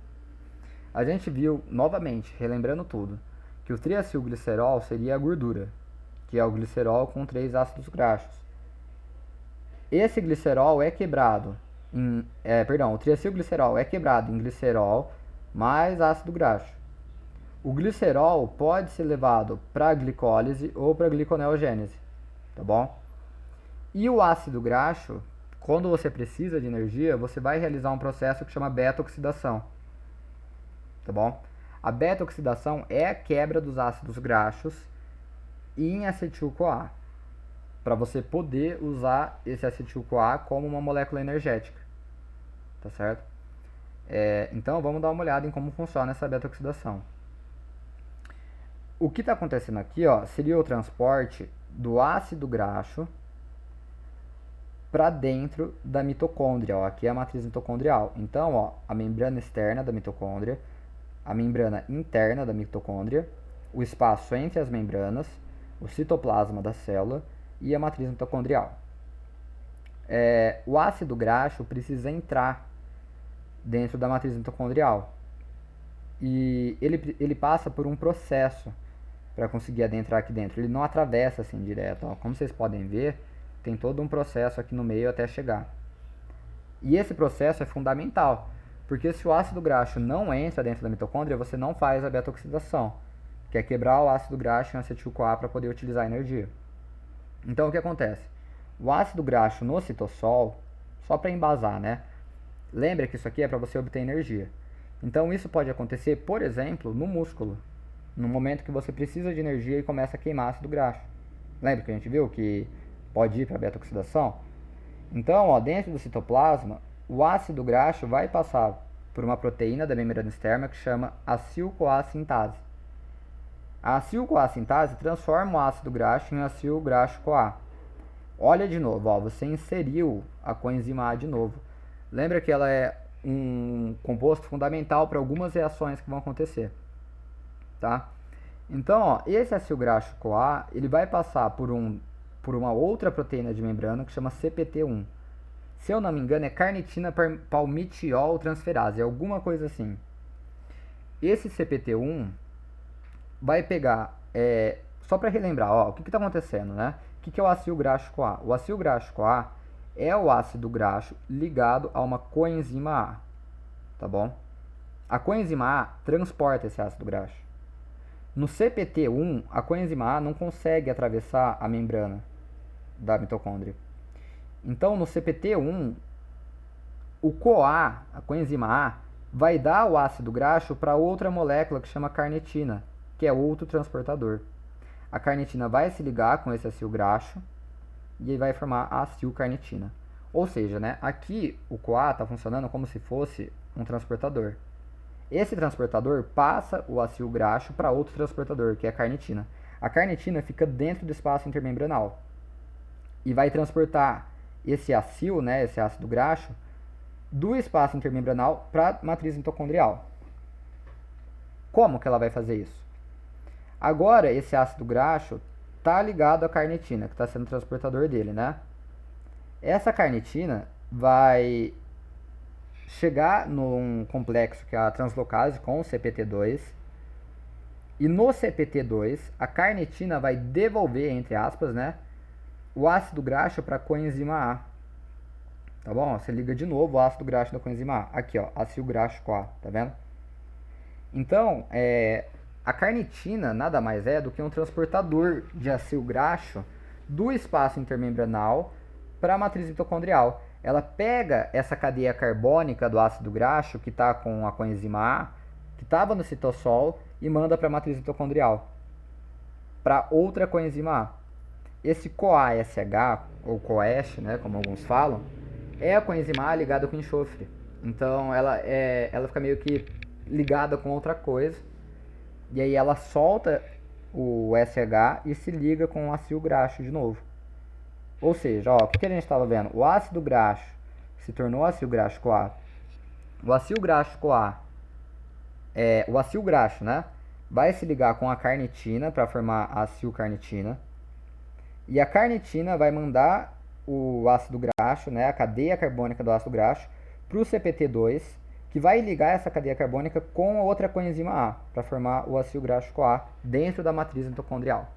A gente viu, novamente, relembrando tudo, que o triacilglicerol seria a gordura, que é o glicerol com 3 ácidos graxos. Esse glicerol é quebrado o triacilglicerol é quebrado em glicerol mais ácido graxo. O glicerol pode ser levado para glicólise ou para gliconeogênese, tá bom? E o ácido graxo, quando você precisa de energia, você vai realizar um processo que chama beta-oxidação, tá bom? A beta-oxidação é a quebra dos ácidos graxos em acetil-CoA, para você poder usar esse acetil-CoA como uma molécula energética, tá certo? Então vamos dar uma olhada em como funciona essa beta-oxidação. O que está acontecendo aqui, ó, seria o transporte do ácido graxo para dentro da mitocôndria, ó, aqui é a matriz mitocondrial. Então, ó, a membrana externa da mitocôndria, a membrana interna da mitocôndria, o espaço entre as membranas, o citoplasma da célula e a matriz mitocondrial. O ácido graxo precisa entrar dentro da matriz mitocondrial e ele passa por um processo para conseguir adentrar aqui dentro. Ele não atravessa assim direto, ó. Como vocês podem ver, tem todo um processo aqui no meio até chegar. E esse processo é fundamental, porque se o ácido graxo não entra dentro da mitocôndria, você não faz a beta-oxidação, que é quebrar o ácido graxo em acetil-CoA para poder utilizar a energia. Então o que acontece? O ácido graxo no citossol, só para embasar, né? Lembra que isso aqui é para você obter energia. Então isso pode acontecer, por exemplo, no músculo, no momento que você precisa de energia e começa a queimar ácido graxo. Lembra que a gente viu que pode ir para a beta-oxidação? Então, ó, dentro do citoplasma, o ácido graxo vai passar por uma proteína da membrana externa que chama acil-CoA sintase. A acil-CoA sintase transforma o ácido graxo em acil graxo CoA. Olha de novo, ó, você inseriu a coenzima A de novo. Lembra que ela é um composto fundamental para algumas reações que vão acontecer, tá? Então, ó, esse acil graxo CoA, ele vai passar por uma outra proteína de membrana que chama CPT1. Se eu não me engano, é carnitina palmitiol transferase, é alguma coisa assim. Esse CPT1 vai pegar, só para relembrar, ó, o que está acontecendo, né? O que é o acil graxo CoA? O acil graxo CoA é o ácido graxo ligado a uma coenzima A, tá bom? A coenzima A transporta esse ácido graxo. No CPT1, a coenzima A não consegue atravessar a membrana da mitocôndria. Então, no CPT1, o CoA, a coenzima A, vai dar o ácido graxo para outra molécula que chama carnitina, que é outro transportador. A carnitina vai se ligar com esse acil graxo e vai formar a acilcarnitina. Ou seja, né, aqui o CoA está funcionando como se fosse um transportador. Esse transportador passa o acil graxo para outro transportador, que é a carnitina. A carnitina fica dentro do espaço intermembranal e vai transportar esse acil, né, esse ácido graxo, do espaço intermembranal para a matriz mitocondrial. Como que ela vai fazer isso? Agora, esse ácido graxo está ligado à carnitina, que está sendo o transportador dele, né? Essa carnitina vai chegar num complexo que é a translocase com o CPT2, e no CPT2 a carnitina vai devolver, entre aspas, né, o ácido graxo para a coenzima A. Tá bom? Você liga de novo o ácido graxo da coenzima A. Aqui, ó, acil graxo CoA, tá vendo? Então, a carnitina nada mais é do que um transportador de acil graxo do espaço intermembranal para a matriz mitocondrial. Ela pega essa cadeia carbônica do ácido graxo que está com a coenzima A, que estava no citossol, e manda para a matriz mitocondrial, para outra coenzima A. Esse CoASH, ou CoASH, né, como alguns falam, é a coenzima A ligada com enxofre. Então ela fica meio que ligada com outra coisa, e aí ela solta o SH e se liga com o acil graxo de novo. Ou seja, ó, o que a gente estava vendo? O ácido graxo se tornou acil graxo CoA. O acil graxo CoA, o acil graxo, né, vai se ligar com a carnitina para formar a acilcarnitina. E a carnitina vai mandar o ácido graxo, né, a cadeia carbônica do ácido graxo, para o CPT2, que vai ligar essa cadeia carbônica com a outra coenzima A, para formar o acil graxo CoA dentro da matriz mitocondrial.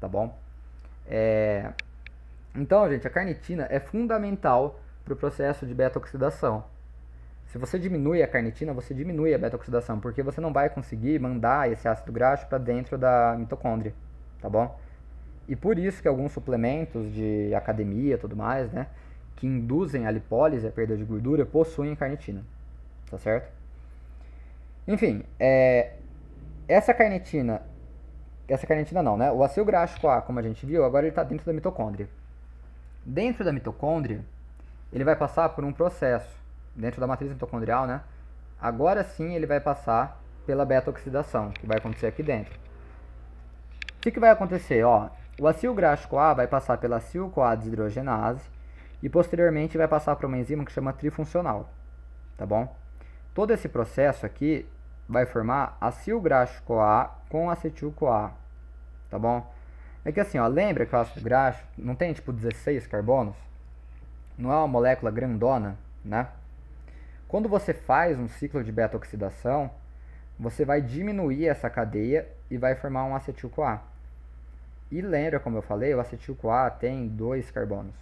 Tá bom? Então, gente, a carnitina é fundamental para o processo de beta-oxidação. Se você diminui a carnitina, você diminui a beta-oxidação, porque você não vai conseguir mandar esse ácido graxo para dentro da mitocôndria, tá bom? E por isso que alguns suplementos de academia e tudo mais, né, que induzem a lipólise, a perda de gordura, possuem carnitina, tá certo? Enfim, essa carnitina não, né, o acil graxo CoA, como a gente viu, agora ele está dentro da mitocôndria. Dentro da mitocôndria, ele vai passar por um processo, dentro da matriz mitocondrial, né, agora sim ele vai passar pela beta-oxidação, que vai acontecer aqui dentro. O que vai acontecer? Ó, o acil graxo CoA vai passar pela acil-CoA desidrogenase e posteriormente vai passar para uma enzima que chama trifuncional, tá bom? Todo esse processo aqui vai formar acil graxo CoA com acetil-CoA, tá bom? É que assim, ó, lembra que o ácido graxo não tem tipo 16 carbonos? Não é uma molécula grandona, né? Quando você faz um ciclo de beta-oxidação, você vai diminuir essa cadeia e vai formar um acetil-CoA. E lembra, como eu falei, o acetil-CoA tem 2 carbonos.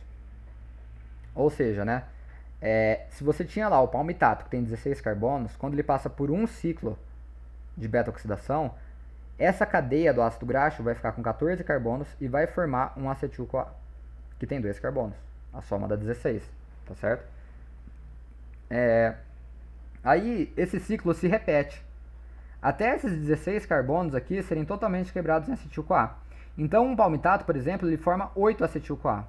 Ou seja, né, se você tinha lá o palmitato, que tem 16 carbonos, quando ele passa por um ciclo de beta-oxidação, essa cadeia do ácido graxo vai ficar com 14 carbonos e vai formar um acetil-CoA, que tem 2 carbonos, a soma dá 16, tá certo? Aí esse ciclo se repete, até esses 16 carbonos aqui serem totalmente quebrados em acetil-CoA. Então um palmitato, por exemplo, ele forma 8 acetil-CoA,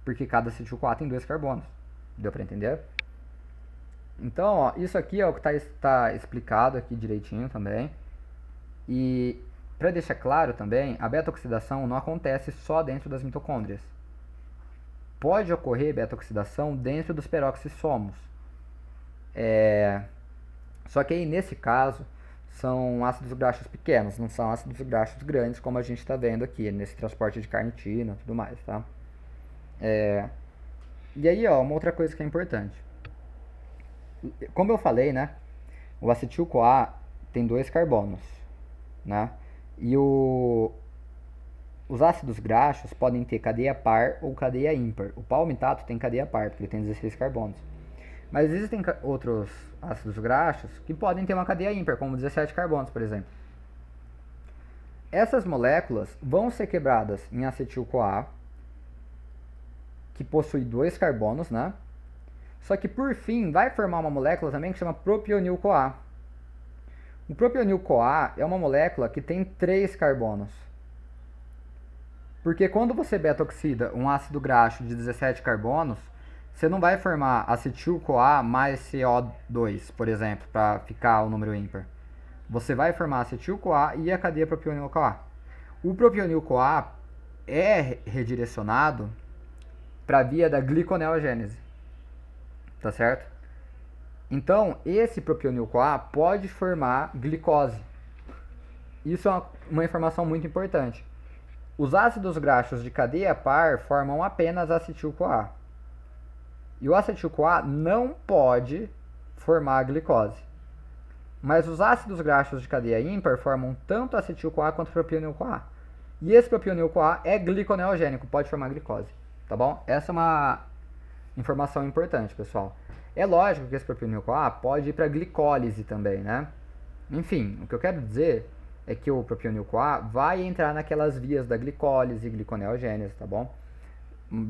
porque cada acetil-CoA tem 2 carbonos. Deu para entender? Então, ó, isso aqui é o que está explicado aqui direitinho também. E para deixar claro também, a beta-oxidação não acontece só dentro das mitocôndrias. Pode ocorrer beta-oxidação dentro dos peroxissomos. Só que aí, nesse caso, são ácidos graxos pequenos, não são ácidos graxos grandes, como a gente está vendo aqui, nesse transporte de carnitina e tudo mais, tá? E aí, ó, uma outra coisa que é importante. Como eu falei, né, o acetil-CoA tem 2 carbonos, né? E os ácidos graxos podem ter cadeia par ou cadeia ímpar. O palmitato tem cadeia par, porque ele tem 16 carbonos. Mas existem outros ácidos graxos que podem ter uma cadeia ímpar, como 17 carbonos, por exemplo. Essas moléculas vão ser quebradas em acetil-CoA, que possui 2 carbonos, né? Só que por fim vai formar uma molécula também que chama propionil-CoA. O propionil-CoA é uma molécula que tem 3 carbonos. Porque quando você beta-oxida um ácido graxo de 17 carbonos, você não vai formar acetil-CoA mais CO2, por exemplo, para ficar o número ímpar. Você vai formar acetil-CoA e a cadeia propionil-CoA. O propionil-CoA é redirecionado para a via da gliconeogênese, tá certo? Então, esse propionil-CoA pode formar glicose. Isso é uma informação muito importante. Os ácidos graxos de cadeia par formam apenas acetil-CoA. E o acetil-CoA não pode formar glicose. Mas os ácidos graxos de cadeia ímpar formam tanto acetil-CoA quanto propionil-CoA. E esse propionil-CoA é gliconeogênico, pode formar glicose, tá bom? Essa é uma informação importante, pessoal. É lógico que esse propionil-CoA pode ir para glicólise também, né? Enfim, o que eu quero dizer é que o propionil-CoA vai entrar naquelas vias da glicólise, gliconeogênese, tá bom?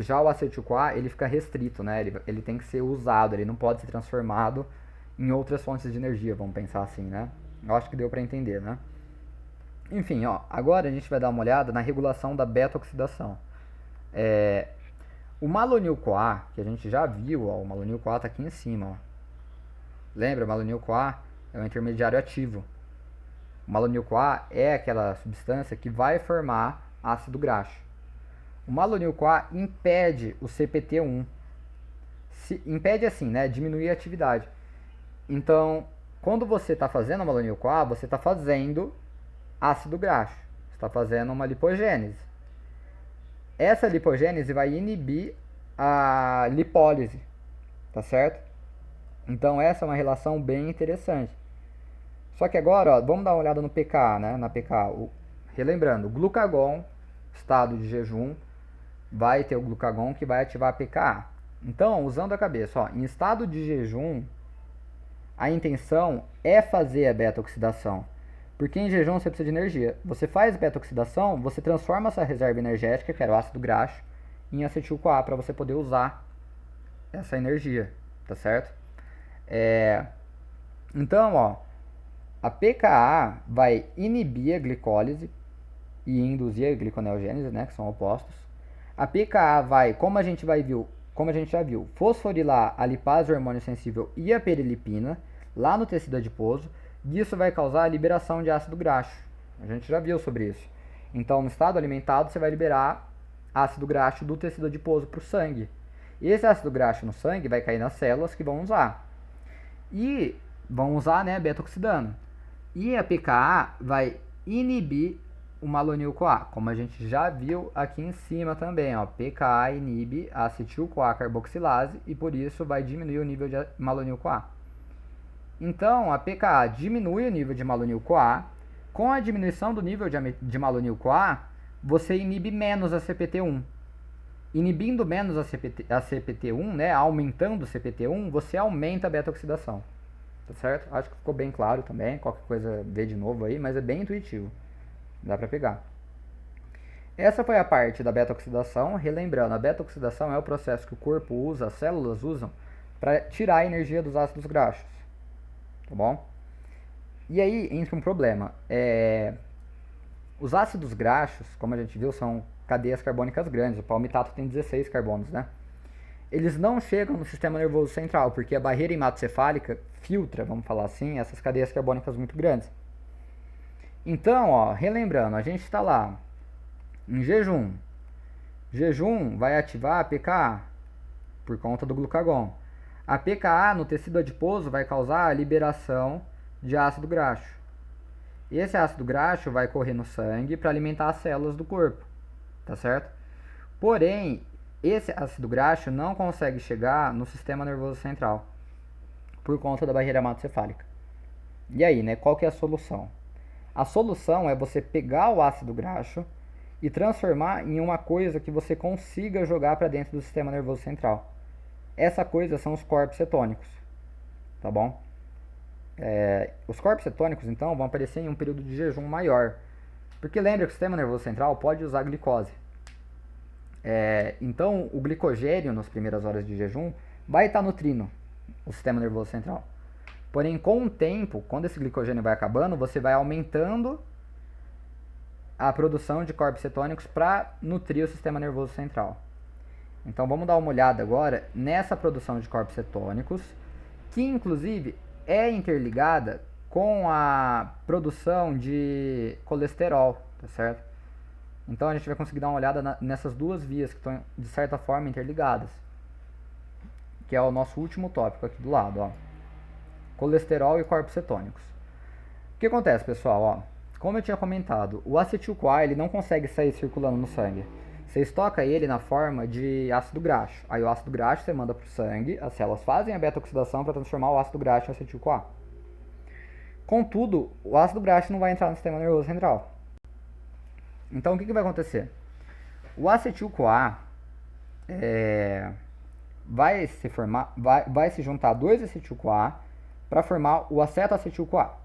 Já o acetil-CoA, ele fica restrito, né? Ele tem que ser usado, ele não pode ser transformado em outras fontes de energia, vamos pensar assim, né? Eu acho que deu para entender, né? Enfim, ó, agora a gente vai dar uma olhada na regulação da beta-oxidação. O malonil-CoA, que a gente já viu, ó, o malonil-CoA tá aqui em cima, ó. Lembra, o malonil-CoA é um intermediário ativo. O malonil-CoA é aquela substância que vai formar ácido graxo. O malonil-CoA impede o CPT1. Impede assim, né? Diminuir a atividade. Então, quando você está fazendo o malonil-CoA, você está fazendo ácido graxo. Você está fazendo uma lipogênese. Essa lipogênese vai inibir a lipólise, tá certo? Então essa é uma relação bem interessante. Só que agora, ó, vamos dar uma olhada no pKa, né? Na pKa, relembrando, o glucagon, estado de jejum, vai ter o glucagon que vai ativar a pKa. Então, usando a cabeça, ó, em estado de jejum, a intenção é fazer a beta-oxidação. Porque em jejum você precisa de energia. Você faz beta-oxidação, você transforma essa reserva energética, que era o ácido graxo, em acetil-CoA para você poder usar essa energia, tá certo? Então, ó, a pKa vai inibir a glicólise e induzir a gliconeogênese, né, que são opostos. A pKa vai, como a gente já viu, fosforilar a lipase hormônio sensível e a perilipina lá no tecido adiposo. E isso vai causar a liberação de ácido graxo. A gente já viu sobre isso. Então, no estado alimentado, você vai liberar ácido graxo do tecido adiposo para o sangue. Esse ácido graxo no sangue vai cair nas células que vão usar. E vão usar, né, beta-oxidando. E a pKa vai inibir o malonil-CoA, como a gente já viu aqui em cima também. Ó. pKa inibe a acetil-CoA carboxilase e por isso vai diminuir o nível de malonil-CoA. Então, a pKa diminui o nível de malonil-CoA. Com a diminuição do nível de malonil-CoA, você inibe menos a CPT1. Inibindo menos a CPT1, né, aumentando o CPT1, você aumenta a beta-oxidação. Tá certo? Acho que ficou bem claro também. Qualquer coisa vê de novo aí, mas é bem intuitivo. Dá pra pegar. Essa foi a parte da beta-oxidação. Relembrando, a beta-oxidação é o processo que o corpo usa, as células usam, para tirar a energia dos ácidos graxos. Tá bom? E aí entra um problema. Os ácidos graxos, como a gente viu, são cadeias carbônicas grandes. O palmitato tem 16 carbonos, né? Eles não chegam no sistema nervoso central, porque a barreira hematocefálica filtra, vamos falar assim, essas cadeias carbônicas muito grandes. Então, ó, relembrando, a gente está lá em jejum. Jejum vai ativar a pKa por conta do glucagon. A pKa no tecido adiposo vai causar a liberação de ácido graxo. Esse ácido graxo vai correr no sangue para alimentar as células do corpo, tá certo? Porém, esse ácido graxo não consegue chegar no sistema nervoso central por conta da barreira hematocefálica. E aí, né, qual que é a solução? A solução é você pegar o ácido graxo e transformar em uma coisa que você consiga jogar para dentro do sistema nervoso central. Essa coisa são os corpos cetônicos, tá bom? Os corpos cetônicos, então, vão aparecer em um período de jejum maior. Porque lembra que o sistema nervoso central pode usar glicose. Então, o glicogênio, nas primeiras horas de jejum, vai estar nutrindo o sistema nervoso central. Porém, com o tempo, quando esse glicogênio vai acabando, você vai aumentando a produção de corpos cetônicos para nutrir o sistema nervoso central. Então vamos dar uma olhada agora nessa produção de corpos cetônicos, que inclusive é interligada com a produção de colesterol, tá certo? Então a gente vai conseguir dar uma olhada nessas duas vias que estão de certa forma interligadas, que é o nosso último tópico aqui do lado, ó. Colesterol e corpos cetônicos. O que acontece, pessoal? Ó, como eu tinha comentado, o acetil-CoA ele não consegue sair circulando no sangue. Você estoca ele na forma de ácido graxo. Aí o ácido graxo você manda para o sangue, as células fazem a beta-oxidação para transformar o ácido graxo em acetil-CoA. Contudo, o ácido graxo não vai entrar no sistema nervoso central. Então o que vai acontecer? O acetil-CoA vai se juntar a 2 acetil-CoA para formar o acetoacetil-CoA.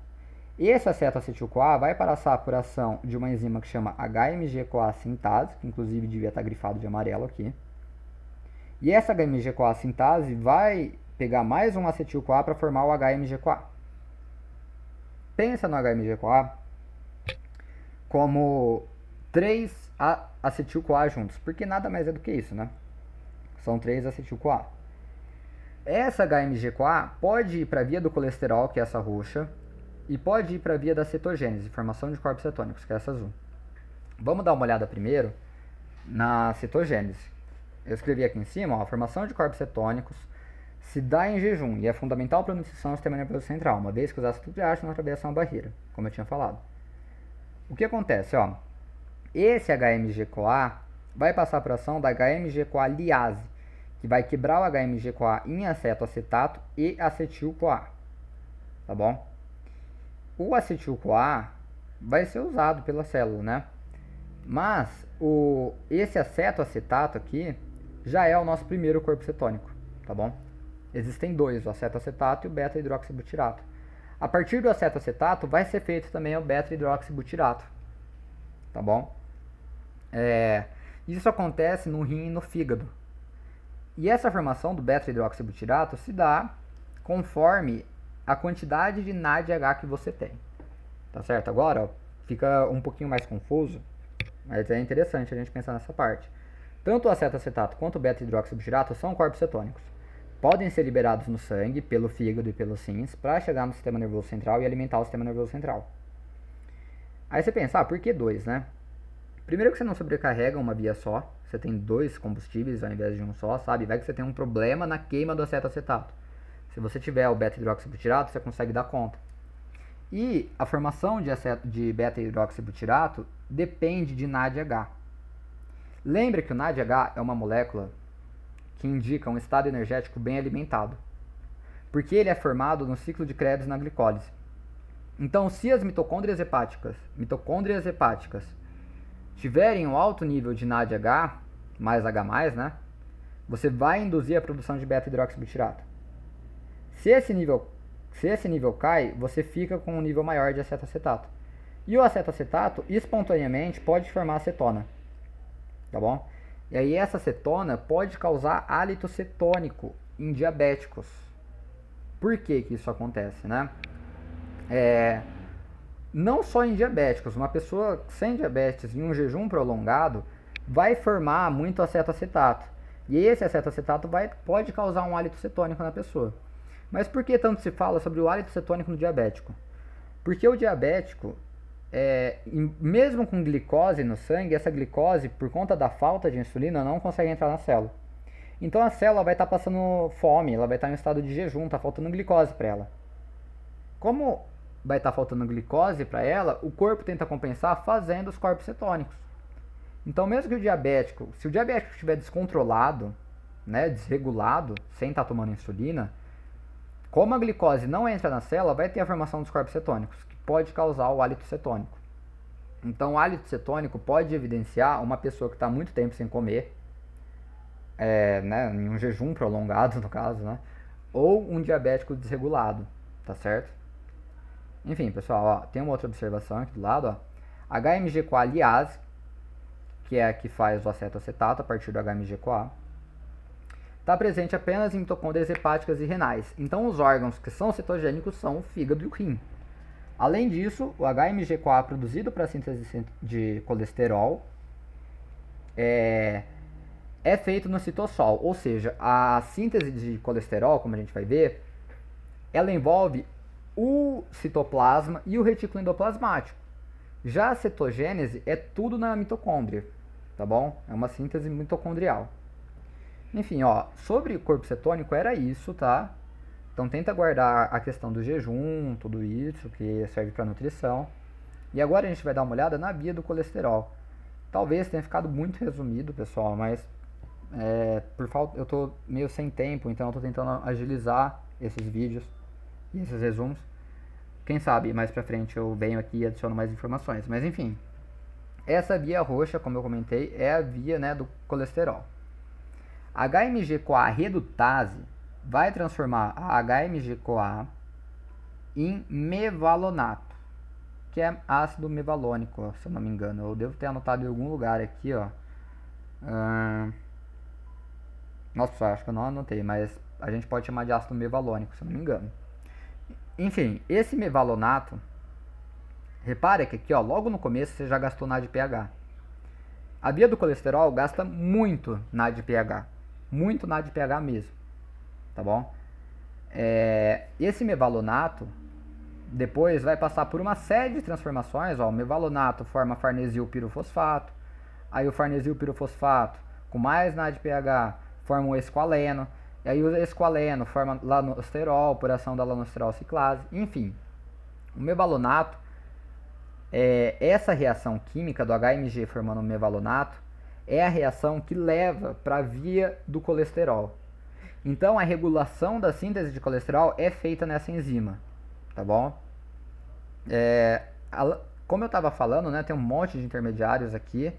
Esse acetoacetil-CoA vai passar por ação de uma enzima que chama HMG-CoA sintase, que inclusive devia estar grifado de amarelo aqui. E essa HMG-CoA sintase vai pegar mais um acetil-CoA para formar o HMG-CoA. Pensa no HMG-CoA como 3 acetil-CoA juntos, porque nada mais é do que isso, né? São 3 acetil-CoA. Essa HMG-CoA pode ir para a via do colesterol, que é essa roxa, e pode ir para a via da cetogênese, formação de corpos cetônicos, que é essa azul. Vamos dar uma olhada primeiro na cetogênese. Eu escrevi aqui em cima, ó, a formação de corpos cetônicos se dá em jejum e é fundamental para a nutrição do sistema nervoso central, uma vez que os ácidos graxos não atravessam a barreira, como eu tinha falado. O que acontece? Ó, esse HMG-CoA vai passar por ação da HMG-CoA liase, que vai quebrar o HMG-CoA em acetoacetato e acetil-CoA. Tá bom? O acetil-CoA vai ser usado pela célula, né? Mas esse acetoacetato aqui já é o nosso primeiro corpo cetônico, tá bom? Existem 2, o acetoacetato e o beta-hidroxibutirato. A partir do acetoacetato vai ser feito também o beta-hidroxibutirato, tá bom? Isso acontece no rim e no fígado. E essa formação do beta-hidroxibutirato se dá conforme a quantidade de NADH que você tem, tá certo? Agora, ó, fica um pouquinho mais confuso, mas é interessante a gente pensar nessa parte. Tanto o acetoacetato quanto o beta-hidroxibutirato são corpos cetônicos. Podem ser liberados no sangue, pelo fígado e pelos rins, para chegar no sistema nervoso central e alimentar o sistema nervoso central. Aí você pensa, por que 2, né? Primeiro que você não sobrecarrega uma via só, você tem 2 combustíveis ao invés de um só, sabe? Vai que você tem um problema na queima do acetoacetato. Se você tiver o beta-hidroxibutirato, você consegue dar conta. E a formação de beta-hidroxibutirato depende de NADH. Lembra que o NADH é uma molécula que indica um estado energético bem alimentado, porque ele é formado no ciclo de Krebs na glicólise. Então, se as mitocôndrias hepáticas tiverem um alto nível de NADH, mais H+, né, você vai induzir a produção de beta-hidroxibutirato. Se esse nível cai, você fica com um nível maior de acetoacetato. E o acetoacetato, espontaneamente, pode formar acetona. Tá bom? E aí essa acetona pode causar hálito cetônico em diabéticos. Por que isso acontece, né? Não só em diabéticos, uma pessoa sem diabetes em um jejum prolongado vai formar muito acetoacetato. E esse acetoacetato pode causar um hálito cetônico na pessoa. Mas por que tanto se fala sobre o hálito cetônico no diabético? Porque o diabético, mesmo com glicose no sangue, essa glicose, por conta da falta de insulina, não consegue entrar na célula. Então a célula vai estar passando fome, ela vai estar em um estado de jejum, está faltando glicose para ela. Como vai estar faltando glicose para ela, o corpo tenta compensar fazendo os corpos cetônicos. Então mesmo que se o diabético estiver descontrolado, né, desregulado, sem estar tomando insulina, como a glicose não entra na célula, vai ter a formação dos corpos cetônicos, que pode causar o hálito cetônico. Então, o hálito cetônico pode evidenciar uma pessoa que está muito tempo sem comer, né, em um jejum prolongado, no caso, né, ou um diabético desregulado, tá certo? Enfim, pessoal, ó, tem uma outra observação aqui do lado, ó. HMG-CoA liase, que é a que faz o acetoacetato a partir do HMG-CoA, está presente apenas em mitocôndrias hepáticas e renais. Então, os órgãos que são cetogênicos são o fígado e o rim. Além disso, o HMG-CoA produzido para a síntese de colesterol é feito no citossol, ou seja, a síntese de colesterol, como a gente vai ver, ela envolve o citoplasma e o retículo endoplasmático. Já a cetogênese é tudo na mitocôndria, tá bom? É uma síntese mitocondrial. Enfim, ó, sobre o corpo cetônico era isso, tá? Então tenta guardar a questão do jejum, tudo isso, que serve para nutrição. E agora a gente vai dar uma olhada na via do colesterol. Talvez tenha ficado muito resumido, pessoal, mas por falta, eu tô meio sem tempo, então eu tô tentando agilizar esses vídeos e esses resumos. Quem sabe mais pra frente eu venho aqui e adiciono mais informações. Mas enfim, Essa via roxa, como eu comentei, é a via, né, do colesterol. A HMG-CoA redutase vai transformar a HMG-CoA em mevalonato, que é ácido mevalônico, se eu não me engano. Eu devo ter anotado em algum lugar aqui, ó. Nossa, acho que eu não anotei, mas a gente pode chamar de ácido mevalônico, se eu não me engano. Enfim, esse mevalonato, repare que aqui, ó, logo no começo você já gastou NADPH. A via do colesterol gasta muito NADPH, muito NADPH mesmo, tá bom? Esse mevalonato depois vai passar por uma série de transformações, ó, o mevalonato forma farnesil pirofosfato, aí o farnesil pirofosfato com mais NADPH forma o esqualeno, e aí o esqualeno forma lanosterol por ação da lanosterol ciclase, enfim. O mevalonato, essa reação química do HMG formando o mevalonato, é a reação que leva para a via do colesterol. Então a regulação da síntese de colesterol é feita nessa enzima, tá bom? Como eu estava falando, né, tem um monte de intermediários aqui.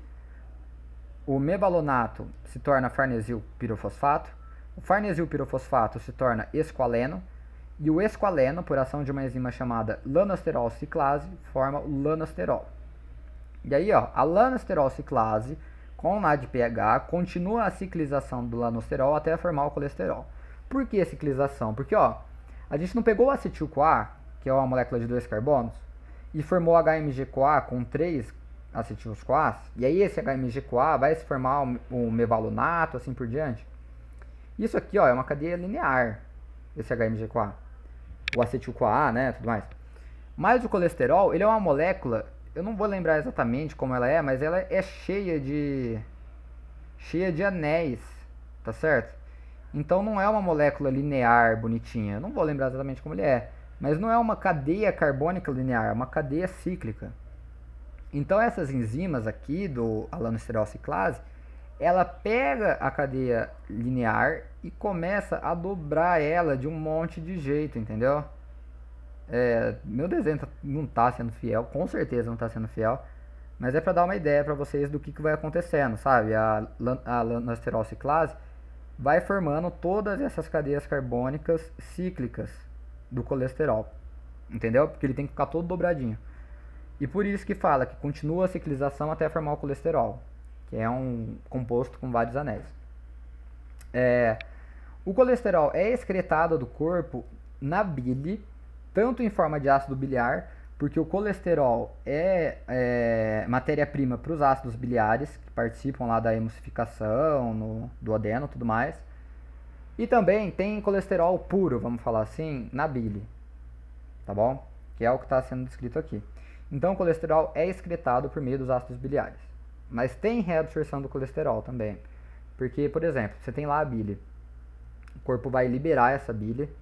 O mevalonato se torna farnesil pirofosfato, o farnesil pirofosfato se torna esqualeno, e o esqualeno, por ação de uma enzima chamada lanosterol ciclase, forma o lanosterol. E aí, ó, a lanosterol ciclase com NADPH continua a ciclização do lanosterol até formar o colesterol. Por que ciclização? Porque, ó, a gente não pegou o acetil-CoA, que é uma molécula de 2 carbonos, e formou HMG-CoA com 3 acetil-CoAs, e aí esse HMG-CoA vai se formar o mevalonato, assim por diante. Isso aqui, ó, é uma cadeia linear, esse HMG-CoA. O acetil-CoA, né, tudo mais. Mas o colesterol, ele é uma molécula, eu não vou lembrar exatamente como ela é, mas ela é cheia de anéis, tá certo? Então não é uma molécula linear bonitinha, eu não vou lembrar exatamente como ele é, mas não é uma cadeia carbônica linear, é uma cadeia cíclica. Então essas enzimas aqui do lanosterol ciclase, ela pega a cadeia linear e começa a dobrar ela de um monte de jeito, entendeu? Meu desenho não está sendo fiel, com certeza não está sendo fiel, mas é para dar uma ideia para vocês do que vai acontecendo, sabe? A lanosterol ciclase vai formando todas essas cadeias carbônicas cíclicas do colesterol, entendeu? Porque ele tem que ficar todo dobradinho. E por isso que fala que continua a ciclização até formar o colesterol, que é um composto com vários anéis. O colesterol é excretado do corpo na bile, tanto em forma de ácido biliar, porque o colesterol é matéria-prima para os ácidos biliares, que participam lá da emulsificação, do duodeno e tudo mais. E também tem colesterol puro, vamos falar assim, na bile, tá bom? Que é o que está sendo descrito aqui. Então o colesterol é excretado por meio dos ácidos biliares. Mas tem reabsorção do colesterol também. Porque, por exemplo, você tem lá a bile. O corpo vai liberar essa bile.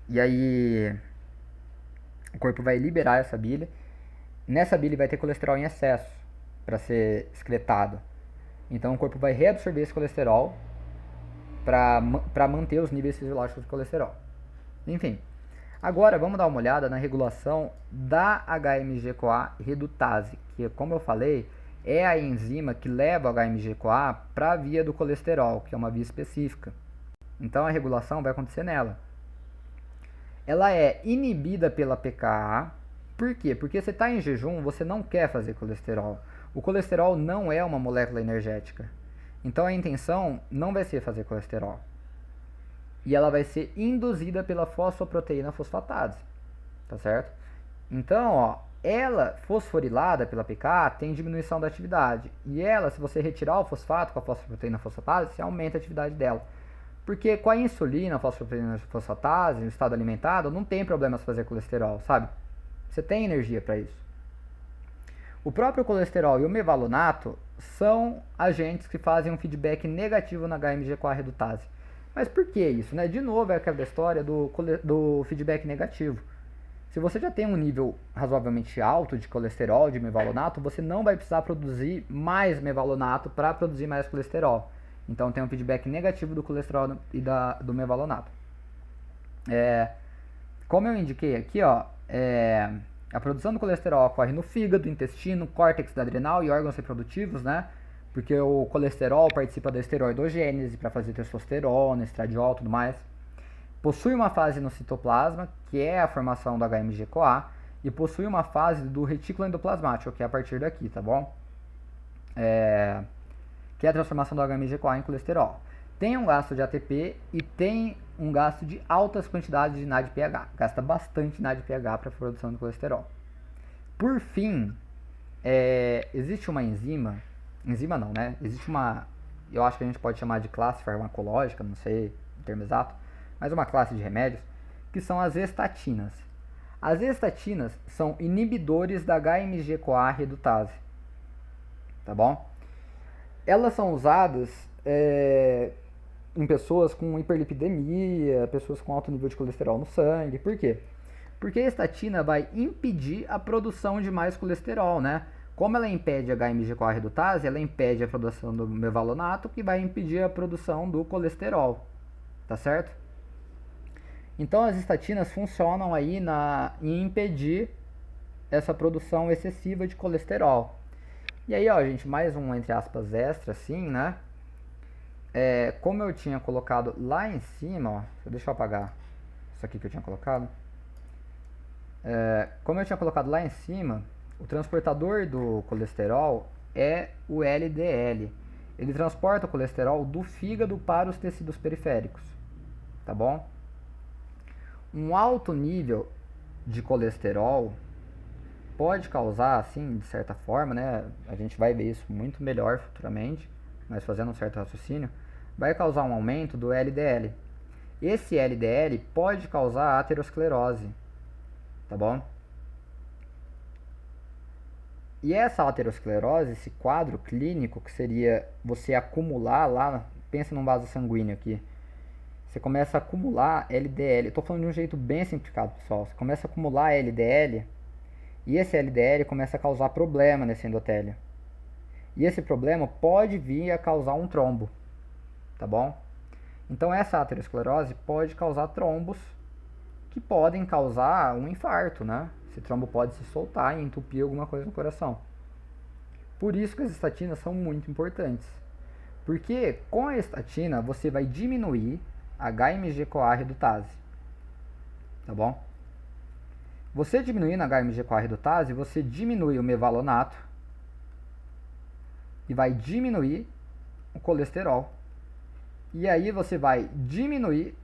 E aí o corpo vai liberar essa bile. Nessa bile vai ter colesterol em excesso para ser excretado. Então o corpo vai reabsorver esse colesterol para manter os níveis fisiológicos de colesterol. Enfim, agora vamos dar uma olhada na regulação da HMG-CoA redutase, que, como eu falei, é a enzima que leva o HMG-CoA para a via do colesterol, que é uma via específica. Então a regulação vai acontecer nela. Ela é inibida pela pKa. Por quê? Porque você está em jejum, você não quer fazer colesterol. O colesterol não é uma molécula energética. Então a intenção não vai ser fazer colesterol. E ela vai ser induzida pela fosfoproteína fosfatase, tá certo? Então, ó, ela fosforilada pela pKa tem diminuição da atividade. E ela, se você retirar o fosfato com a fosfoproteína fosfatase, você aumenta a atividade dela. Porque com a insulina, a fosfoproteína fosfatase, no estado alimentado, não tem problema se fazer colesterol, sabe? Você tem energia para isso. O próprio colesterol e o mevalonato são agentes que fazem um feedback negativo na HMG-CoA redutase. Mas por que isso, né? De novo é aquela história do feedback negativo. Se você já tem um nível razoavelmente alto de colesterol, de mevalonato, você não vai precisar produzir mais mevalonato para produzir mais colesterol. Então tem um feedback negativo do colesterol e do mevalonato. Como eu indiquei aqui, ó, A produção do colesterol ocorre no fígado, intestino, córtex adrenal e órgãos reprodutivos, né? Porque o colesterol participa da esteroidogênese para fazer testosterona, estradiol e tudo mais. Possui uma fase no citoplasma, que é a formação do HMG-CoA, e possui uma fase do retículo endoplasmático, que é a partir daqui, tá bom? Que é a transformação do HMG-CoA em colesterol. Tem um gasto de ATP e tem um gasto de altas quantidades de NADPH. Gasta bastante NADPH para a produção de colesterol. Por fim, existe uma enzima não, né? Existe uma, eu acho que a gente pode chamar de classe farmacológica, não sei o termo exato, mas uma classe de remédios, que são as estatinas. As estatinas são inibidores da HMG-CoA redutase, tá bom? Elas são usadas em pessoas com hiperlipidemia, pessoas com alto nível de colesterol no sangue. Por quê? Porque a estatina vai impedir a produção de mais colesterol, né? Como ela impede a HMG-CoA redutase, ela impede a produção do mevalonato, que vai impedir a produção do colesterol, tá certo? Então as estatinas funcionam aí em impedir essa produção excessiva de colesterol. E aí, ó, gente, mais um, entre aspas, extra, assim, né? Como eu tinha colocado lá em cima, ó, deixa eu apagar isso aqui que eu tinha colocado. Como eu tinha colocado lá em cima, o transportador do colesterol é o LDL. Ele transporta o colesterol do fígado para os tecidos periféricos, tá bom? Um alto nível de colesterol pode causar, assim, de certa forma, né? A gente vai ver isso muito melhor futuramente, mas fazendo um certo raciocínio, vai causar um aumento do LDL. Esse LDL pode causar aterosclerose, tá bom? E essa aterosclerose, esse quadro clínico, que seria você acumular lá, pensa num vaso sanguíneo aqui, você começa a acumular LDL, estou falando de um jeito bem simplificado, pessoal, você começa a acumular LDL, e esse LDL começa a causar problema nesse endotélio. E esse problema pode vir a causar um trombo, tá bom? Então essa aterosclerose pode causar trombos que podem causar um infarto, né? Esse trombo pode se soltar e entupir alguma coisa no coração. Por isso que as estatinas são muito importantes. Porque com a estatina você vai diminuir a HMG-CoA redutase, tá bom? Você diminuindo a HMG-CoA redutase, você diminui o mevalonato e vai diminuir o colesterol. E aí você vai diminuir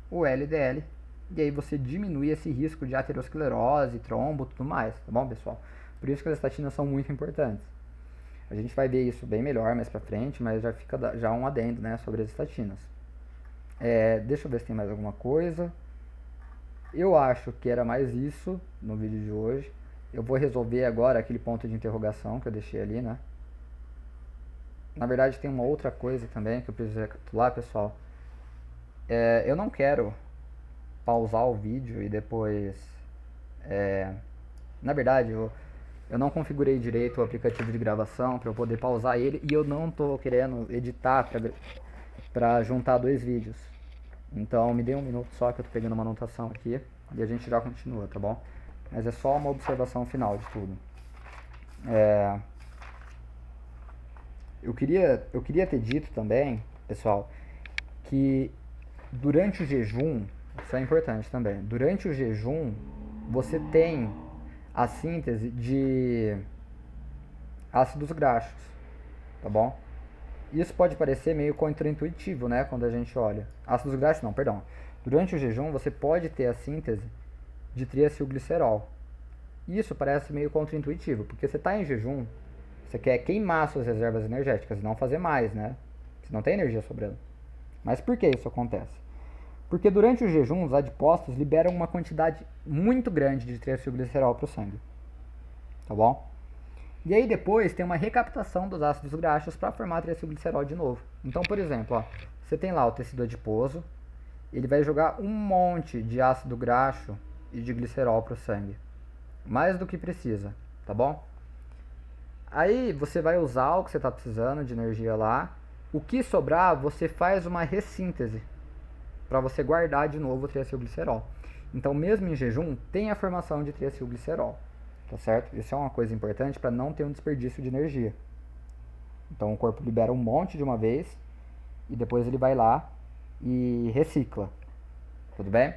o LDL e aí você diminui esse risco de aterosclerose, trombo e tudo mais, tá bom, pessoal? Por isso que as estatinas são muito importantes. A gente vai ver isso bem melhor mais pra frente, mas já fica já um adendo, né, sobre as estatinas. Deixa eu ver se tem mais alguma coisa. Eu acho que era mais isso no vídeo de hoje. Eu vou resolver agora aquele ponto de interrogação que eu deixei ali, né? Na verdade tem uma outra coisa também que eu preciso recapitular, pessoal. Eu não quero pausar o vídeo e depois... Na verdade, eu não configurei direito o aplicativo de gravação para eu poder pausar ele e eu não tô querendo editar para juntar dois vídeos. Então me dê um minuto só que eu tô pegando uma anotação aqui e a gente já continua, tá bom? Mas é só uma observação final de tudo. Eu queria ter dito também, pessoal, que durante o jejum, isso é importante também, durante o jejum você tem a síntese de ácidos graxos, tá bom? Isso pode parecer meio contraintuitivo, né, quando a gente olha. Ácidos graxos não, perdão. Durante o jejum você pode ter a síntese de triacilglicerol. Isso parece meio contraintuitivo, porque você está em jejum, você quer queimar suas reservas energéticas e não fazer mais, né? Você não tem energia sobrando. Mas por que isso acontece? Porque durante o jejum os adipócitos liberam uma quantidade muito grande de triacilglicerol para o sangue, tá bom? E aí depois tem uma recaptação dos ácidos graxos para formar triacilglicerol de novo. Então, por exemplo, ó, você tem lá o tecido adiposo, ele vai jogar um monte de ácido graxo e de glicerol para o sangue, mais do que precisa, tá bom? Aí você vai usar o que você está precisando de energia lá, o que sobrar você faz uma ressíntese para você guardar de novo o triacilglicerol. Então, mesmo em jejum, tem a formação de triacilglicerol, tá certo? Isso é uma coisa importante para não ter um desperdício de energia. Então o corpo libera um monte de uma vez e depois ele vai lá e recicla, tudo bem?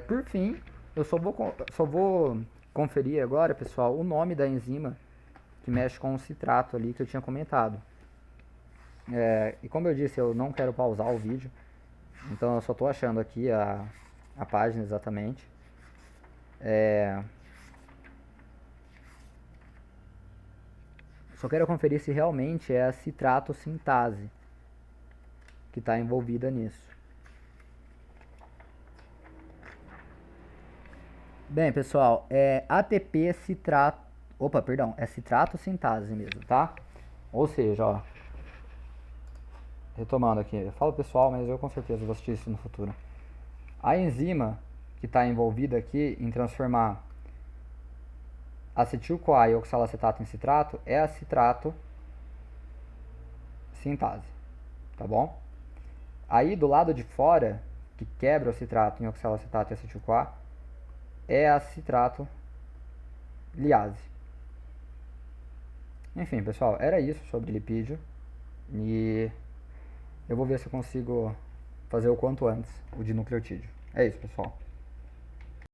Por fim, eu só vou conferir agora, pessoal, o nome da enzima que mexe com o citrato ali que eu tinha comentado. E como eu disse, eu não quero pausar o vídeo, então eu só estou achando aqui a página exatamente. Só quero conferir se realmente é a citrato sintase que está envolvida nisso. Bem, pessoal, é ATP citrato. Opa, perdão, é citrato sintase mesmo, tá? Ou seja, ó, retomando aqui, eu falo pessoal, mas eu com certeza vou assistir isso no futuro. A enzima que está envolvida aqui em transformar acetil-CoA e oxalacetato em citrato é a citrato sintase, tá bom? Aí do lado de fora, que quebra o citrato em oxalacetato e acetil-CoA, é a citrato liase. Enfim, pessoal, era isso sobre lipídio. E eu vou ver se eu consigo fazer o quanto antes o de nucleotídeo. É isso, pessoal.